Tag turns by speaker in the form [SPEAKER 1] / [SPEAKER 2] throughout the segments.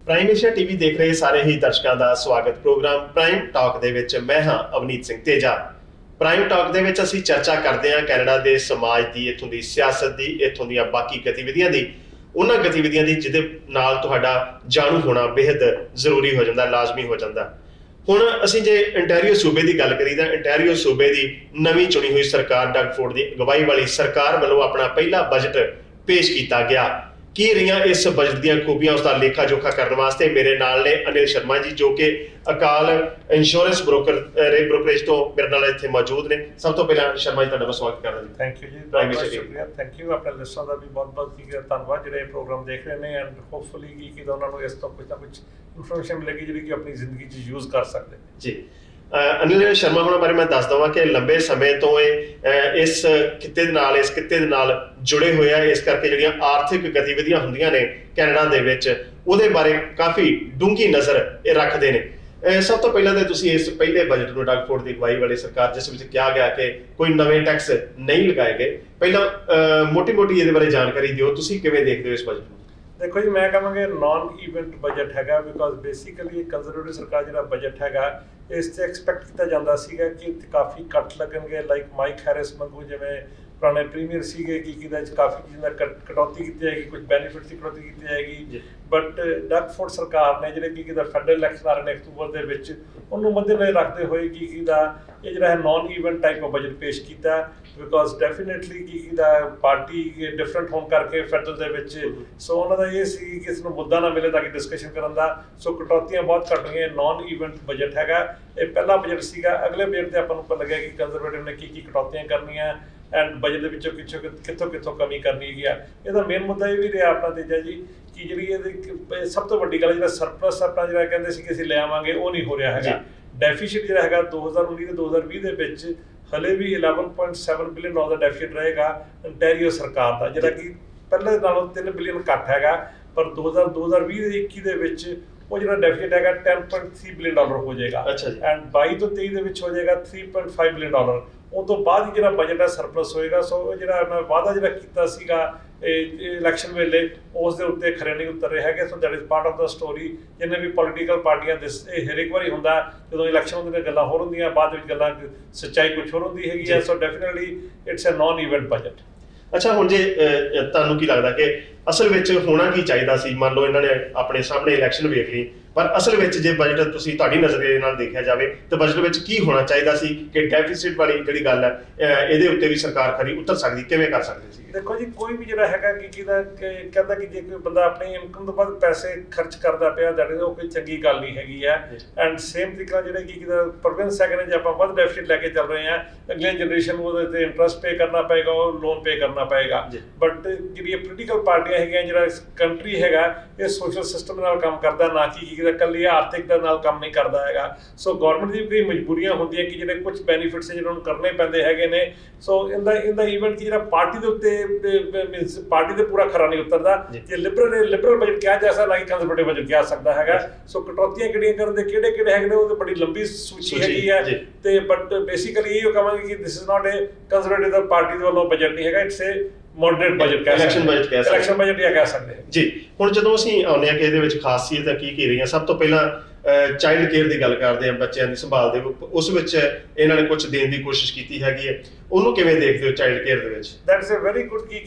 [SPEAKER 1] Prime Asia TV ਦੇਖ ਰਹੇ ਸਾਰੇ ਹੀ ਦਰਸ਼ਕਾਂ ਦਾ ਸਵਾਗਤ। ਪ੍ਰੋਗਰਾਮ ਪ੍ਰਾਈਮ ਟਾਕ ਦੇ ਵਿੱਚ ਮੈਂ ਹਾਂ ਅਵਨੀਤ ਸਿੰਘ ਤੇਜਾ। ਪ੍ਰਾਈਮ ਟਾਕ ਦੇ ਵਿੱਚ ਅਸੀਂ ਚਰਚਾ ਕਰਦੇ ਹਾਂ ਕੈਨੇਡਾ ਦੇ ਸਮਾਜ ਦੀ, ਇੱਥੋਂ ਦੀ ਸਿਆਸਤ ਦੀ, ਇੱਥੋਂ ਦੀਆਂ ਬਾਕੀ ਗਤੀਵਿਧੀਆਂ ਦੀ, ਉਹਨਾਂ ਗਤੀਵਿਧੀਆਂ ਦੀ ਜਿਹਦੇ ਨਾਲ ਤੁਹਾਡਾ ਜਾਣੂ ਹੋਣਾ ਬੇहद ਜ਼ਰੂਰੀ ਹੋ ਜਾਂਦਾ, ਲਾਜ਼ਮੀ ਹੋ ਜਾਂਦਾ। ਹੁਣ ਅਸੀਂ ਜੇ ਇੰਟੈਰੀਓ ਸੂਬੇ ਦੀ ਗੱਲ ਕਰੀ ਤਾਂ ਇੰਟੈਰੀਓ ਸੂਬੇ ਦੀ ਨਵੀਂ ਚੁਣੀ ਹੋਈ ਸਰਕਾਰ, ਡਗ ਫੋਰਡ ਦੀ ਅਗਵਾਈ ਵਾਲੀ ਸਰਕਾਰ ਵੱਲੋਂ ਆਪਣਾ ਪਹਿਲਾ ਬਜਟ ਪੇਸ਼ ਕੀਤਾ ਗਿਆ। ਕੀ ਰਹੀਆਂ ਇਸ ਬਜਟ ਦੀਆਂ ਖੂਬੀਆਂ, ਉਸਦਾ ਲੇਖਾ ਜੋਖਾ ਕਰਨ ਵਾਸਤੇ ਮੇਰੇ ਨਾਲ ਨੇ ਅਨਿਲ ਸ਼ਰਮਾ ਜੀ, ਜੋ ਕਿ ਅਕਾਲ ਇੰਸ਼ੋਰੈਂਸ ਬ੍ਰੋਕਰੇਜ ਤੋਂ ਮੇਰੇ ਨਾਲ ਇੱਥੇ ਮੌਜੂਦ ਨੇ। ਸਭ ਤੋਂ ਪਹਿਲਾਂ ਸ਼ਰਮਾ ਜੀ ਤੁਹਾਡਾ ਸਵਾਗਤ ਕਰਦਾ ਜੀ।
[SPEAKER 2] ਥੈਂਕ ਯੂ ਜੀ, ਬਹੁਤ ਸ਼ੁਕਰੀਆ। ਥੈਂਕ ਯੂ ਆਪਣੇ ਲਿਸਨਰ ਦਾ ਵੀ ਬਹੁਤ ਧੰਨਵਾਦ ਜਿਹੜੇ ਪ੍ਰੋਗਰਾਮ ਦੇਖ ਰਹੇ ਨੇ, ਐਂਡ ਹੋਪਫੁਲੀ ਕਿ ਉਹਨਾਂ ਨੂੰ ਇਸ ਤੋਂ ਕੁਝ ਨਾ ਕੁਝ ਇਨਫੋਰਮੇਸ਼ਨ ਮਿਲੇਗੀ ਜਿਹੜੀ ਕਿ ਆਪਣੀ ਜ਼ਿੰਦਗੀ 'ਚ ਯੂਜ਼ ਕਰ ਸਕਦੇ ਨੇ
[SPEAKER 1] ਜੀ। ਅਨਿਲ ਸ਼ਰਮਾ ਹੋਣਾ ਬਾਰੇ ਮੈਂ ਦੱਸ ਦਵਾਂ ਕਿ ਲੰਬੇ ਸਮੇਂ ਤੋਂ ਇਸ ਖਿੱਤੇ ਦੇ ਨਾਲ ਜੁੜੇ ਹੋਏ ਆ। ਇਸ ਕਰਕੇ ਜਿਹੜੀਆਂ ਆਰਥਿਕ ਗਤੀਵਿਧੀਆਂ ਹੁੰਦੀਆਂ ਨੇ ਕੈਨੇਡਾ ਦੇ ਵਿੱਚ, ਉਹਦੇ ਬਾਰੇ ਕਾਫੀ ਡੂੰਘੀ ਨਜ਼ਰ ਇਹ ਰੱਖਦੇ ਨੇ। ਸਭ ਤੋਂ ਪਹਿਲਾਂ ਤਾਂ ਤੁਸੀਂ ਇਸ ਪਹਿਲੇ ਬਜਟ ਨੂੰ, ਡਗ ਫੋਰਡ ਦੀ ਅਗਵਾਈ ਵਾਲੀ ਸਰਕਾਰ, ਜਿਸ ਵਿੱਚ ਕਿਹਾ ਗਿਆ ਕਿ ਕੋਈ ਨਵੇਂ ਟੈਕਸ ਨਹੀਂ ਲਗਾਏ ਗਏ, ਪਹਿਲਾਂ ਮੋਟੀ ਇਹਦੇ ਬਾਰੇ ਜਾਣਕਾਰੀ ਦਿਓ। ਤੁਸੀਂ ਕਿਵੇਂ ਦੇਖਦੇ ਹੋ ਇਸ ਬਜਟ ਨੂੰ?
[SPEAKER 2] ਦੇਖੋ ਜੀ, ਮੈਂ ਕਹਾਂਗਾ ਨਾਨ ਇਵੈਂਟ ਬਜਟ ਹੈਗਾ, ਬਿਕੋਜ਼ ਬੇਸਿਕਲੀ ਕੰਜ਼ਰਵੇਟਿਵ ਸਰਕਾਰ ਜਿਹੜਾ ਬਜਟ ਹੈਗਾ ਇਸ 'ਤੇ ਐਕਸਪੈਕਟ ਕੀਤਾ ਜਾਂਦਾ ਸੀਗਾ ਕਿ ਕਾਫੀ ਕੱਟ ਲੱਗਣਗੇ, ਲਾਈਕ ਮਾਈਕ ਹੈਰਿਸ ਵਾਂਗੂ ਜਿਵੇਂ ਪੁਰਾਣੇ ਪ੍ਰੀਮੀਅਰ ਸੀਗੇ ਕਿ ਇਹਦੇ 'ਚ ਕਾਫੀ ਚੀਜ਼ਾਂ ਕਟੌਤੀ ਕੀਤੀ ਜਾਏਗੀ, ਕੁਝ ਬੈਨੀਫਿਟਸ ਦੀ ਕਟੌਤੀ ਕੀਤੀ ਜਾਏਗੀ। ਬਟ ਡਗ ਫੋਰਡ ਸਰਕਾਰ ਨੇ ਜਿਹੜੇ ਕਿ ਫੈਡਰਲ ਇਲੈਕਸ਼ਨ ਆ ਰਹੇ ਨੇ ਅਕਤੂਬਰ ਦੇ ਵਿੱਚ, ਉਹਨੂੰ ਮੱਦੇਨਜ਼ਰ ਰੱਖਦੇ ਹੋਏ ਕਿ ਇਹ ਜਿਹੜਾ ਹੈ non event type of budget ਪੇਸ਼ ਕੀਤਾ, ਬਿਕੋਜ਼ ਡੈਫੀਨੇਟਲੀ ਕਿ ਪਾਰਟੀ ਡਿਫਰੈਂਟ ਹੋਣ ਕਰਕੇ ਫੈਡਰਲ ਦੇ ਵਿੱਚ, ਸੋ ਉਹਨਾਂ ਦਾ ਇਹ ਸੀ ਕਿ ਇਸ ਨੂੰ ਮੁੱਦਾ ਨਾ ਮਿਲੇ ਤਾਂ ਕਿ ਡਿਸਕਸ਼ਨ ਕਰਨ ਦਾ। ਸੋ ਕਟੌਤੀਆਂ ਬਹੁਤ ਘੱਟ ਰਹੀਆਂ, ਨਾਨ ਇਵੈਂਟ ਬਜਟ ਹੈਗਾ। ਇਹ ਪਹਿਲਾ ਬਜਟ ਸੀਗਾ। ਅਗਲੇ ਬਜਟ 'ਤੇ ਆਪਾਂ ਨੂੰ ਪਤਾ ਲੱਗਿਆ ਕਿ ਕੰਜ਼ਰਵੇਟਿਵ ਨੇ ਕੀ ਕਟੌਤੀਆਂ ਕਰਨੀਆਂ ਐਂਡ ਬਜਟ ਦੇ ਵਿੱਚੋਂ ਕਿੱਥੋਂ ਕਮੀ ਕਰਨੀ ਹੈਗੀ ਆ। ਇਹਦਾ ਮੇਨ ਮੁੱਦਾ ਇਹ ਵੀ ਰਿਹਾ ਆਪਣਾ ਤੇਜਾ ਜੀ ਕਿ ਜਿਹੜੀ ਇਹਦੀ ਸਭ ਤੋਂ ਵੱਡੀ ਗੱਲ, ਜਿਹੜਾ ਸਰਪਲਸ ਆਪਣਾ ਜਿਹੜਾ ਕਹਿੰਦੇ ਸੀ ਕਿ ਅਸੀਂ ਲੈ ਆਵਾਂਗੇ, ਉਹ ਨਹੀਂ ਹੋ ਰਿਹਾ ਹੈਗਾ। ਡੈਫੀਸਿਟ ਜਿਹੜਾ ਹੈਗਾ 2019 ਤੇ 2020 ਦੇ ਵਿੱਚ ਹਲੇ ਵੀ $11.7 ਬਿਲੀਅਨ ਦਾ ਡੈਫੀਸਿਟ ਰਹੇਗਾ ਇੰਟੈਰੀਓ ਸਰਕਾਰ ਦਾ, ਜਿਹੜਾ ਕਿ ਪਹਿਲੇ ਨਾਲੋਂ $3 ਬਿਲੀਅਨ ਘੱਟ ਹੈਗਾ। ਪਰ 2020-21 ਦੇ ਵਿੱਚ ਉਹ ਜਿਹੜਾ ਡੈਫੀਸਿਟ ਹੈਗਾ $10.3 ਬਿਲੀਅਨ ਹੋ ਜਾਏਗਾ, ਐਂਡ 22 ਤੋਂ 23 ਦੇ ਵਿੱਚ ਹੋ ਜਾਏਗਾ $3.5 ਬਿਲੀਅਨ। ਉਹ ਤੋਂ ਬਾਅਦ ਹੀ ਜਿਹੜਾ ਬਜਟ ਹੈ ਸਰਪਲਸ ਹੋਏਗਾ। ਸੋ ਜਿਹੜਾ ਵਾਅਦਾ ਜਿਹੜਾ ਕੀਤਾ ਸੀਗਾ ਇਲੈਕਸ਼ਨ ਵੇਲੇ, ਉਸ ਦੇ ਉੱਤੇ ਖਰੇ ਨਹੀਂ ਉਤਰ ਰਹੇ ਹੈਗੇ। So that is part of the story. ਜਿੰਨੇ ਵੀ ਪੋਲੀਟੀਕਲ ਪਾਰਟੀਆਂ ਇਹ ਹਰ ਇੱਕ ਵਾਰੀ ਹੁੰਦਾ, ਜਦੋਂ ਇਲੈਕਸ਼ਨ ਹੁੰਦੇ ਨੇ ਗੱਲਾਂ ਹੋਰ ਹੁੰਦੀਆਂ, ਬਾਅਦ ਵਿੱਚ ਗੱਲਾਂ ਸੱਚਾਈ ਕੁਛ ਹੋਰ ਹੁੰਦੀ ਹੈਗੀ ਹੈ। So definitely it's a non event budget.
[SPEAKER 1] ਅੱਛਾ, ਹੁਣ ਜੇ ਤੁਹਾਨੂੰ ਕੀ ਲੱਗਦਾ ਕਿ ਅਸਲ ਵਿੱਚ ਹੋਣਾ ਕੀ ਚਾਹੀਦਾ ਸੀ? ਮੰਨ ਲਓ ਇਹਨਾਂ ਨੇ ਆਪਣੇ ਸਾਹਮਣੇ ਇਲੈਕਸ਼ਨ ਵੇਖ ਲਈ, ਪਰ ਅਸਲ ਵਿੱਚ ਜੇ ਬਜਟ ਤੁਸੀਂ ਤੁਹਾਡੀ ਨਜ਼ਰੀਏ ਨਾਲ ਦੇਖਿਆ ਜਾਵੇ ਤਾਂ ਬਜਟ ਵਿੱਚ ਕੀ ਹੋਣਾ ਚਾਹੀਦਾ ਸੀ ਕਿ ਡੈਫੀਸਿਟ ਵਾਲੀ ਜਿਹੜੀ ਗੱਲ ਹੈ ਇਹਦੇ ਉੱਤੇ ਵੀ ਸਰਕਾਰ ਖਰੀ ਉਤਰ ਸਕਦੀ, ਕਿਵੇਂ ਕਰ ਸਕਦੀ ਸੀ?
[SPEAKER 2] ਦੇਖੋ ਜੀ, ਕੋਈ ਵੀ ਜਿਹੜਾ ਹੈਗਾ ਕਿ ਕਹਿੰਦਾ ਕਿ ਜੇ ਕੋਈ ਬੰਦਾ ਆਪਣੀ ਇਨਕਮ ਤੋਂ ਵੱਧ ਪੈਸੇ ਖਰਚ ਕਰਦਾ ਪਿਆ, ਉਹ ਕੋਈ ਚੰਗੀ ਗੱਲ ਨਹੀਂ ਹੈਗੀ ਹੈ। ਐਂਡ ਸੇਮ ਤਰੀਕਾ ਜਿਹੜੇ ਕਿ ਪ੍ਰੋਵਿੰਸ ਹੈਗੇ ਨੇ, ਜੇ ਆਪਾਂ ਵੱਧ ਡੈਫੀਸਿਟ ਲੈ ਕੇ ਚੱਲ ਰਹੇ ਹਾਂ, ਅਗਲੀ ਜਨਰੇਸ਼ਨ ਨੂੰ ਉਹਦੇ 'ਤੇ ਇੰਟਰਸਟ ਪੇ ਕਰਨਾ ਪਏਗਾ, ਉਹ ਲੋਨ ਪੇ ਕਰਨਾ ਪਏਗਾ। ਬਟ ਜਿਹੜੀ ਪੋਲੀਟੀਕਲ ਪਾਰਟੀਆਂ ਹੈਗੀਆਂ, ਜਿਹੜਾ ਕੰਟਰੀ ਹੈਗਾ, ਇਹ ਸੋਸ਼ਲ ਸਿਸਟਮ ਨਾਲ ਕੰਮ ਕਰਦਾ, ਨਾ ਕਿ ਇਕੱਲੀ ਆਰਥਿਕ ਦੇ ਨਾਲ ਕੰਮ ਨਹੀਂ ਕਰਦਾ ਹੈਗਾ। ਸੋ ਗੌਰਮੈਂਟ ਦੀ ਵੀ ਮਜਬੂਰੀਆਂ ਹੁੰਦੀਆਂ ਕਿ ਜਿਹੜੇ ਕੁਝ ਬੈਨੀਫਿਟਸ ਜਿਹਨਾਂ ਨੂੰ ਕਰਨੇ ਪੈਂਦੇ ਹੈਗੇ ਨੇ। ਸੋ ਇਹਦਾ ਈਵੈਂਟ ਕਿ ਜਿਹੜਾ ਪਾਰਟੀ ਦੇ ਉੱਤੇ ਮੀਨਸ ਪਾਰਟੀ ਤੇ ਪੂਰਾ ਖਰਾ ਨਹੀਂ ਉਤਰਦਾ। ਜੇ ਲਿਬਰਲ ਬਜਟ ਕਿਹਾ ਜਾ ਸਕਦਾ, ਕਿ ਕੰਜ਼ਰਵੇਟਿਵ ਬਜਟ ਕਿਹਾ ਸਕਦਾ ਹੈਗਾ। ਸੋ ਕਟੌਤੀਆਂ ਕਿਹੜੀਆਂ ਕਰਨ ਦੇ ਕਿਹੜੇ ਹੈਗੇ ਨੇ, ਉਹ ਤਾਂ ਬੜੀ ਲੰਬੀ ਸੂਚੀ ਹੈਗੀ ਹੈ। ਤੇ ਬਟ ਬੇਸਿਕਲੀ ਇਹ ਕਹਾਂਗੇ ਕਿ this is not A conservative the party ਦੇ ਵੱਲੋਂ ਬਜਟ ਨਹੀਂ ਹੈਗਾ, it's A moderate budget, election budget ਕਹਿ ਸਕਦੇ ਹਾਂ
[SPEAKER 1] ਜੀ। ਹੁਣ ਜਦੋਂ ਅਸੀਂ ਆਉਂਦੇ ਹਾਂ ਕਿ ਇਹਦੇ ਵਿੱਚ ਖਾਸੀਅਤਾਂ ਕੀ ਰਹੀਆਂ, ਸਭ ਤੋਂ ਪਹਿਲਾਂ ਚਾਈਲਡ ਕੇਅਰ ਦੀ ਗੱਲ ਕਰਦੇ ਹਾਂ, ਬੱਚਿਆਂ ਦੀ ਸੰਭਾਲ ਦੇ, ਉਸ ਵਿੱਚ ਇਹਨਾਂ ਨੇ ਕੁਝ ਦੇਣ ਦੀ ਕੋਸ਼ਿਸ਼ ਕੀਤੀ ਹੈਗੀ ਹੈ। ਉਹਨੂੰ ਕਿਵੇਂ ਦੇਖਦੇ ਹੋ ਚਾਈਲਡ ਕੇਅਰ ਦੇ ਵਿੱਚ?
[SPEAKER 2] That is a very good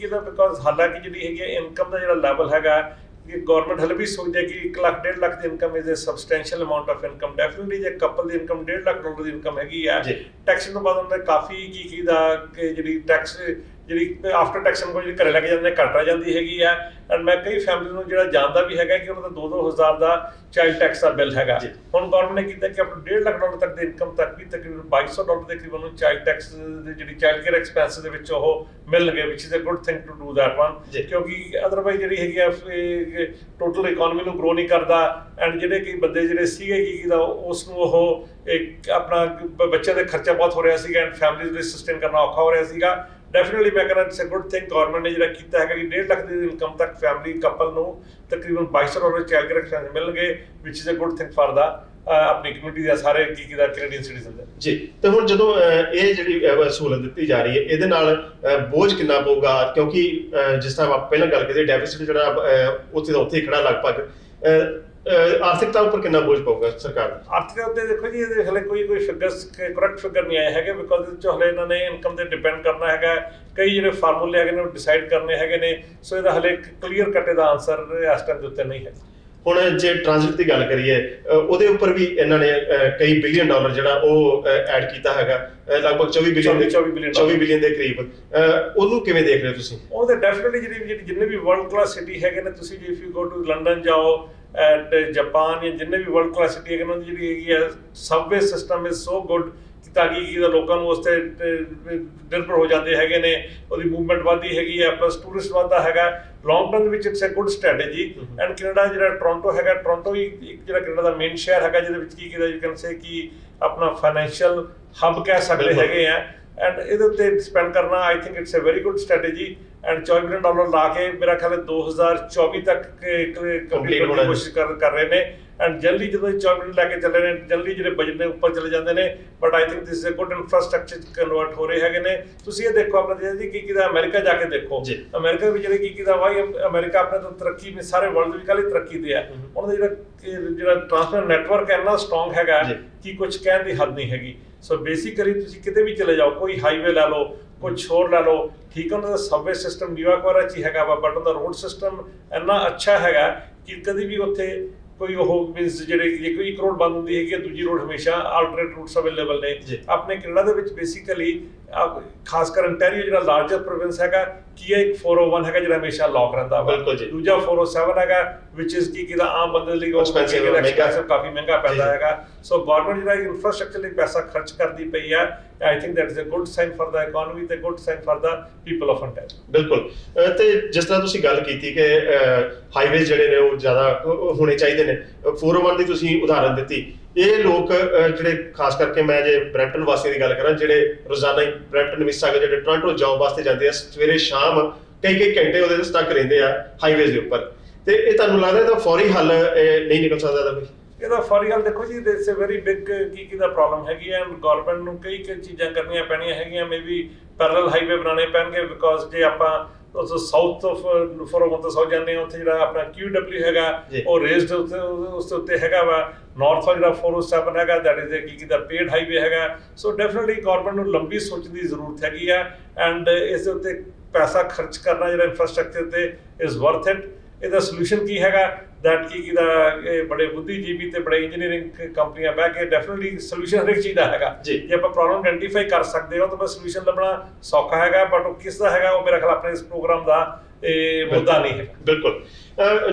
[SPEAKER 2] because ਹਾਲਾਂਕਿ ਜਿਹੜੀ ਹੈਗੀ ਇਨਕਮ ਦਾ ਜਿਹੜਾ ਲੈਵਲ ਹੈਗਾ, ਕਿ ਗੌਰਮੈਂਟ ਹਲੇ ਵੀ ਸੋਚਦੀ ਹੈ ਕਿ 1 ਲੱਖ 1.5 ਲੱਖ ਦੀ income is a substantial amount of income. Definitely ਜੇ ਕਪਲ ਦੀ ਇਨਕਮ $1.5 ਲੱਖ ਦੀ ਇਨਕਮ ਹੈਗੀ ਹੈ, ਟੈਕਸ ਤੋਂ ਬਾਅਦ ਉਹਨਾਂ ਨੇ ਕਾਫੀ ਜਿਹੜੀ ਟੈਕਸ ਜਿਹੜੀ ਆਫਟਰ ਟੈਕਸ ਇਨਕਮ ਜਿਹੜੀ ਘਰੇ ਲੈ ਕੇ ਜਾਂਦੇ ਘੱਟ ਰਹਿ ਜਾਂਦੀ ਹੈਗੀ ਹੈ। ਐਂਡ ਮੈਂ ਕਈ ਫੈਮਿਲੀ ਨੂੰ ਜਿਹੜਾ ਜਾਣਦਾ ਵੀ ਹੈਗਾ ਕਿ ਉਹਨਾਂ ਦਾ 2-2 ਹਜ਼ਾਰ ਦਾ ਚਾਈਲਡ ਟੈਕਸ ਦਾ ਬਿੱਲ ਹੈਗਾ। ਹੁਣ ਗੌਰਮੈਂਟ ਨੇ ਕੀਤਾ ਕਿ ਆਪਣਾ $1.5 ਲੱਖ ਤੱਕ ਦੇ ਇਨਕਮ ਤੱਕ ਵੀ ਤਕਰੀਬਨ $2200 ਦੇ ਕਰੀਬ ਉਹਨੂੰ ਚਾਈਲਡ ਟੈਕਸ ਦੀ ਜਿਹੜੀ ਚਾਈਲਡ ਕੇਅਰ ਐਕਸਪੈਂਸ ਦੇ ਵਿੱਚ ਉਹ ਮਿਲਣਗੇ, which is a good thing to do that one. ਕਿਉਂਕਿ ਅਦਰਵਾਈਜ਼ ਜਿਹੜੀ ਹੈਗੀ ਆ ਟੋਟਲ ਇਕਨੋਮੀ ਨੂੰ ਗਰੋ ਨਹੀਂ ਕਰਦਾ। ਐਂਡ ਜਿਹੜੇ ਕਈ ਬੰਦੇ ਜਿਹੜੇ ਸੀਗੇ ਕਿ ਉਸ ਨੂੰ ਉਹ ਇੱਕ ਆਪਣਾ ਬੱਚਿਆਂ ਦੇ ਖਰਚਾ ਬਹੁਤ ਹੋ ਰਿਹਾ ਸੀਗਾ, ਐਂਡ ਫੈਮਿਲੀ ਲਈ ਸਸਟੇਨ ਕਰਨਾ ਔਖਾ ਹੋ ਰਿਹਾ ਸੀਗਾ। ਡੈਫੀਨੇਟਲੀ ਮੈਂ ਕਹਿੰਦਾ it's a good thing government ਨੇ ਜਿਹੜਾ ਕੀਤਾ ਹੈਗਾ ਕਿ $1.5 ਲੱਖ ਦੀ ਇਨਕਮ ਤੱਕ ਫੈਮਿਲੀ ਕਪਲ ਨੂੰ ਤਕਰੀਬਨ $2200 ਚਾਈਲਡ ਕੇਅਰ ਐਕਸਪੈਂਸ ਮਿਲਣਗੇ, which is a good thing for the ਆਪਣੀ ਕਮਿਊਨਿਟੀ ਦੇ ਸਾਰੇ ਕੈਨੇਡੀਅਨ ਸਿਟੀਜ਼ਨ ਦੇ ਜੀ।
[SPEAKER 1] ਤੇ ਹੁਣ ਜਦੋਂ ਇਹ ਜਿਹੜੀ ਸਹੂਲਤ ਦਿੱਤੀ ਜਾ ਰਹੀ ਹੈ, ਇਹਦੇ ਨਾਲ ਬੋਝ ਕਿੰਨਾ ਪਊਗਾ? ਕਿਉਂਕਿ ਜਿਸ ਤਰ੍ਹਾਂ ਆਪਾਂ ਪਹਿਲਾਂ ਗੱਲ ਕੀਤੀ, ਡੈਫਿਸਿਟ ਜਿਹੜਾ ਉੱਥੇ ਦਾ ਉੱਥੇ ਖੜਾ ਲਗਭਗ ਆਰਥਿਕਤਾ ਉੱਪਰ ਕਿੰਨਾ ਬੋਝ ਪਊਗਾ ਸਰਕਾਰ ਦਾ?
[SPEAKER 2] ਆਰਥਿਕਤਾ ਉੱਤੇ ਦੇਖੋ ਜੀ, ਇਹਦੇ ਹਲੇ ਕੋਈ ਫਿਗਰਸ ਕਰੈਕਟ ਫਿਗਰ ਨਹੀਂ ਆਏ ਹੈਗੇ, ਬਿਕੋਜ਼ ਇਹਦੇ 'ਚ ਹਲੇ ਇਹਨਾਂ ਨੇ ਇਨਕਮ ਤੇ ਡਿਪੈਂਡ ਕਰਨਾ ਹੈਗਾ, ਕਈ ਜਿਹੜੇ ਫਾਰਮੂਲੇ ਹੈਗੇ ਨੇ ਉਹ ਡਿਸਾਈਡ ਕਰਨੇ ਹੈਗੇ ਨੇ, ਸੋ ਇਹਦਾ ਹਲੇ ਕਲੀਅਰ ਕੱਟ ਦਾ ਆਨਸਰ ਇਸ ਟਾਈਮ ਦੇ ਉੱਤੇ ਨਹੀਂ ਹੈ।
[SPEAKER 1] ਹੁਣ ਜੇ ਟ੍ਰਾਂਜ਼ਿਟ ਦੀ ਗੱਲ ਕਰੀਏ, ਉਹਦੇ ਉੱਪਰ ਵੀ ਇਹਨਾਂ ਨੇ ਕਈ ਬਿਲੀਅਨ ਡਾਲਰ ਜਿਹੜਾ ਉਹ ਐਡ ਕੀਤਾ ਹੈਗਾ, ਲਗਭਗ 24 ਬਿਲੀਅਨ ਦੇ ਕਰੀਬ। ਉਹਨੂੰ ਕਿਵੇਂ ਦੇਖ ਰਹੇ ਹੋ ਤੁਸੀਂ?
[SPEAKER 2] ਉਹ ਤਾਂ ਡੈਫੀਨਿਟਲੀ ਜਿਹੜੀ ਜਿੰਨੇ ਵੀ ਵਰਲਡ ਕਲਾਸ ਸਿਟੀ ਹੈਗੇ ਨੇ, ਤੁਸੀਂ ਜੇ if you go to London ਜਾਓ ਐਟ ਜਾਪਾਨ ਜਾਂ ਜਿੰਨੇ ਵੀ ਵਰਲਡ ਕਲਾਸ ਸਿਟੀ ਹੈਗੇ ਨੇ, ਉਹਦੀ ਜਿਹੜੀ ਹੈਗੀ ਹੈ Subway system is so good ਤਾਂ ਕਿ ਲੋਕਾਂ ਨੂੰ ਉਸ 'ਤੇ ਨਿਰਭਰ ਹੋ ਜਾਂਦੇ ਹੈਗੇ ਨੇ, ਉਹਦੀ ਮੂਵਮੈਂਟ ਵੱਧਦੀ ਹੈਗੀ ਹੈ, ਪਲੱਸ ਟੂਰਿਸਟ ਵੱਧਦਾ ਹੈਗਾ। ਲੌਂਗ ਟਰਮ ਦੇ ਵਿੱਚ it's a good strategy. And Canada ਜਿਹੜਾ ਟੋਰਾਂਟੋ ਹੈਗਾ, ਟੋਰਾਂਟੋ ਵੀ ਇੱਕ ਜਿਹੜਾ ਕੈਨੇਡਾ ਦਾ ਮੇਨ ਸ਼ਹਿਰ ਹੈਗਾ, ਜਿਹਦੇ ਵਿੱਚ ਕੀ ਯੂ ਕੈਨ ਸੇ ਕਿ ਆਪਣਾ ਫਾਈਨੈਂਸ਼ੀਅਲ ਹੱਬ ਕਹਿ ਸਕਦੇ ਹੈਗੇ ਆ, ਐਂਡ ਇਹਦੇ ਉੱਤੇ ਸਪੈਂਡ ਕਰਨਾ I think it's a very good strategy. And $24 billion ਲਾ ਕੇ ਮੇਰਾ ਖਿਆਲ ਹੈ 2024 ਤੱਕ ਕੰਪਲੀਟ ਕਰਨ ਦੀ ਕੋਸ਼ਿਸ਼ ਕਰ ਰਹੇ ਨੇ। ਐਂਡ ਜਲਦੀ ਜਦੋਂ 24 ਬਿਲੀਅਨ ਲੈ ਕੇ ਚੱਲੇ ਨੇ, ਜਲਦੀ ਜਿਹੜੇ ਬਜਟ ਦੇ ਉੱਪਰ ਚਲੇ ਜਾਂਦੇ ਨੇ, but I think this is a good infrastructure convert ਹੋ ਰਹੇ ਹੈਗੇ ਨੇ। ਤੁਸੀਂ ਇਹ ਦੇਖੋ ਆਪਣਾ ਜੀ ਕੀ ਕਿਦਾ ਅਮਰੀਕਾ ਜਾ ਕੇ ਦੇਖੋ, ਅਮਰੀਕਾ ਵਿੱਚ ਜਿਹੜੇ ਕੀ ਕਿਦਾ ਵਾਈ ਅਮਰੀਕਾ ਆਪਣੇ ਤੋਂ ਤਰੱਕੀ ਵਿੱਚ ਸਾਰੇ ਵਰਲਡ ਵਿੱਚ ਕਾਲੀ ਤਰੱਕੀ ਤੇ ਹੈ, ਉਹਨਾਂ ਦਾ ਜਿਹੜਾ ਟ੍ਰਾਂਸਪੋਰਟ ਨੈਟਵਰਕ ਇੰਨਾ ਸਟਰੋਂਗ ਹੈਗਾ ਕਿ ਕੁਝ ਕਹਿਣ ਦੀ ਹੱਦ ਨਹੀਂ ਹੈਗੀ। ਸੋ ਬੇਸਿਕਲੀ ਤੁਸੀਂ ਕਿਤੇ ਵੀ ਚਲੇ ਜਾਓ, ਕੋਈ ਹਾਈਵੇ ਲੈ ਲਓ, ਕੁਛ ਹੋਰ ਲੈ ਲਓ, ਠੀਕ ਹੈ, ਉਹਨਾਂ ਦਾ ਸਬਵੇ ਸਿਸਟਮ ਨਿਊਯਾਰਕ ਵਾਲਾ 'ਚ ਹੀ ਹੈਗਾ ਵਾ, ਬਟ ਉਹਦਾ ਰੋਡ ਸਿਸਟਮ ਇੰਨਾ ਅੱਛਾ ਹੈਗਾ ਕਿ ਕਦੀ ਵੀ ਉੱਥੇ ਕੋਈ ਉਹ ਮੀਨਸ ਜਿਹੜੇ ਜੇ ਕੋਈ ਇੱਕ ਰੋਡ ਬੰਦ ਹੁੰਦੀ ਹੈਗੀ, ਦੂਜੀ ਰੋਡ ਹਮੇਸ਼ਾ ਆਲਟਰਨੇਟ ਰੂਟਸ ਅਵੇਲੇਬਲ ਨੇ। ਆਪਣੇ ਕੈਨੇਡਾ ਦੇ ਵਿੱਚ ਬੇਸਿਕਲੀ ਖਾਸ ਕਰ ਅੰਟੈਰੀਓ ਜਿਹੜਾ ਲਾਰਜਰ ਪ੍ਰੋਵਿੰਸ ਹੈਗਾ, ਕੀ ਹੈ, ਇੱਕ 401 ਹੈਗਾ ਜਿਹੜਾ ਹਮੇਸ਼ਾ ਲੌਕ ਰਹਿੰਦਾ ਵਾ, ਦੂਜਾ 407 ਹੈਗਾ ਵਿਚ ਇਜ਼ ਕੀ ਕਿਦਾ ਆਮ ਬੰਦੇ ਲਈ ਕਾਫੀ ਮਹਿੰਗਾ ਪੈਂਦਾ ਹੈਗਾ। ਸੋ ਗਵਰਨਮੈਂਟ ਜਿਹੜਾ ਇਨਫਰਾਸਟ੍ਰਕਚਰ ਲਈ ਪੈਸਾ ਖਰਚ ਕਰਦੀ ਪਈ ਹੈ, I think that is a good sign for the economy ਤੇ good sign for the people of Ontario.
[SPEAKER 1] ਬਿਲਕੁਲ। ਤੇ ਜਿਸ ਤਰ੍ਹਾਂ ਤੁਸੀਂ ਗੱਲ ਕੀਤੀ ਕਿ ਹਾਈਵੇਜ਼ ਜਿਹੜੇ ਨੇ ਉਹ ਜ਼ਿਆਦਾ ਹੋਣੇ ਚਾਹੀਦੇ ਨੇ, 401 ਦੀ ਤੁਸੀਂ ਉਦਾਹਰਨ ਦਿੱਤੀ, ਇਹ ਲੋਕ ਜਿਹੜੇ ਖਾਸ ਕਰਕੇ ਮੈਂ ਜੇ ਬਰੈਂਪਟਨ ਵਾਸੀਆਂ ਦੀ ਗੱਲ ਕਰਾਂ, ਜਿਹੜੇ ਰੋਜ਼ਾਨਾ ਹੀ ਬਰੈਂਪਟਨ ਮਿਸਾਗਾ ਜਿਹੜੇ ਟੋਰਾਂਟੋ ਜੌਬ ਵਾਸਤੇ ਜਾਂਦੇ ਆ, ਸਵੇਰੇ ਸ਼ਾਮ ਕਈ ਘੰਟੇ ਉਹਦੇ ਤੇ ਸਟਕ ਰਹਿੰਦੇ ਆ ਹਾਈਵੇਜ਼ ਦੇ ਉੱਪਰ, ਤੇ ਇਹ ਤੁਹਾਨੂੰ ਲੱਗਦਾ ਇਹਦਾ ਫੌਰੀ ਹੱਲ ਨਹੀਂ ਨਿਕਲ ਸਕਦਾ ਇਹਦਾ ਕੋਈ?
[SPEAKER 2] ਇਹਦਾ ਫੌਰੀ ਹੱਲ ਦੇਖੋ ਜੀ, ਇਟਸ ਅ ਵੈਰੀ ਬਿਗ ਕੀ ਦਾ ਪ੍ਰੋਬਲਮ ਹੈਗੀ ਹੈ, ਗਵਰਨਮੈਂਟ ਨੂੰ ਕਈ ਚੀਜ਼ਾਂ ਕਰਨੀਆਂ ਪੈਣੀਆਂ ਹੈਗੀਆਂ, ਮੇਬੀ ਪੈਰਲਲ ਹਾਈਵੇ ਬਣਾਉਣੇ ਪੈਣਗੇ, ਬਿਕੋਜ਼ ਜੇ ਆਪਾਂ ਸਾਊਥ ਆਫ 401 ਤੋਂ ਸਾਊਥ ਜਾਂਦੇ ਹਾਂ, ਉੱਥੇ ਜਿਹੜਾ ਆਪਣਾ QW ਹੈਗਾ ਉਹ ਰੇਜ਼ਡ ਉਸ ਦੇ ਉੱਤੇ ਹੈਗਾ ਵਾ, ਨਾਰਥ ਵਾਲਾ ਜਿਹੜਾ 407 ਹੈਗਾ ਦੈਟ ਇਜ਼ ਕੀ ਦਾ ਪੇਡ ਹਾਈਵੇ ਹੈਗਾ। ਸੋ ਡੈਫੀਨਿਟਲੀ ਗਵਰਨਮੈਂਟ ਨੂੰ ਲੰਬੀ ਸੋਚਣ ਦੀ ਜ਼ਰੂਰਤ ਹੈਗੀ ਆ, ਐਂਡ ਇਸ ਦੇ ਉੱਤੇ ਪੈਸਾ ਖਰਚ ਕਰਨਾ ਜਿਹੜਾ ਇਨਫਰਾਸਟ੍ਰਕਚਰ ਤੇ ਇਜ਼ ਵਰਥ ਇਟ। ਇਹਦਾ ਸੋਲੂਸ਼ਨ ਕੀ ਹੈਗਾ, ਦੈਟ ਕੀ ਦਾ ਬੜੇ ਬੁੱਧੀਜੀਵੀ ਤੇ ਬੜੇ ਇੰਜੀਨੀਅਰਿੰਗ ਕੰਪਨੀਆਂ ਬਹਿ ਕੇ ਡੈਫੀਨਿਟਲੀ ਸੋਲੂਸ਼ਨ ਹਰੇਕ ਚੀਜ਼ ਦਾ ਹੈਗਾ। ਜੇ ਆਪਾਂ ਪ੍ਰੋਬਲਮ ਆਇਡੈਂਟੀਫਾਈ ਕਰ ਸਕਦੇ ਹੋ ਤਾਂ ਬਸ ਸੋਲੂਸ਼ਨ ਲੱਭਣਾ ਸੌਖਾ ਹੈਗਾ, ਬਟ ਉਹ ਕਿਸ ਦਾ ਹੈਗਾ ਉਹ ਮੇਰਾ ਖਿਆਲ ਆਪਣੇ ਇਸ ਪ੍ਰੋਗਰਾਮ ਦਾ ਮੁੱਦਾ ਨਹੀਂ ਹੈ।
[SPEAKER 1] ਬਿਲਕੁਲ।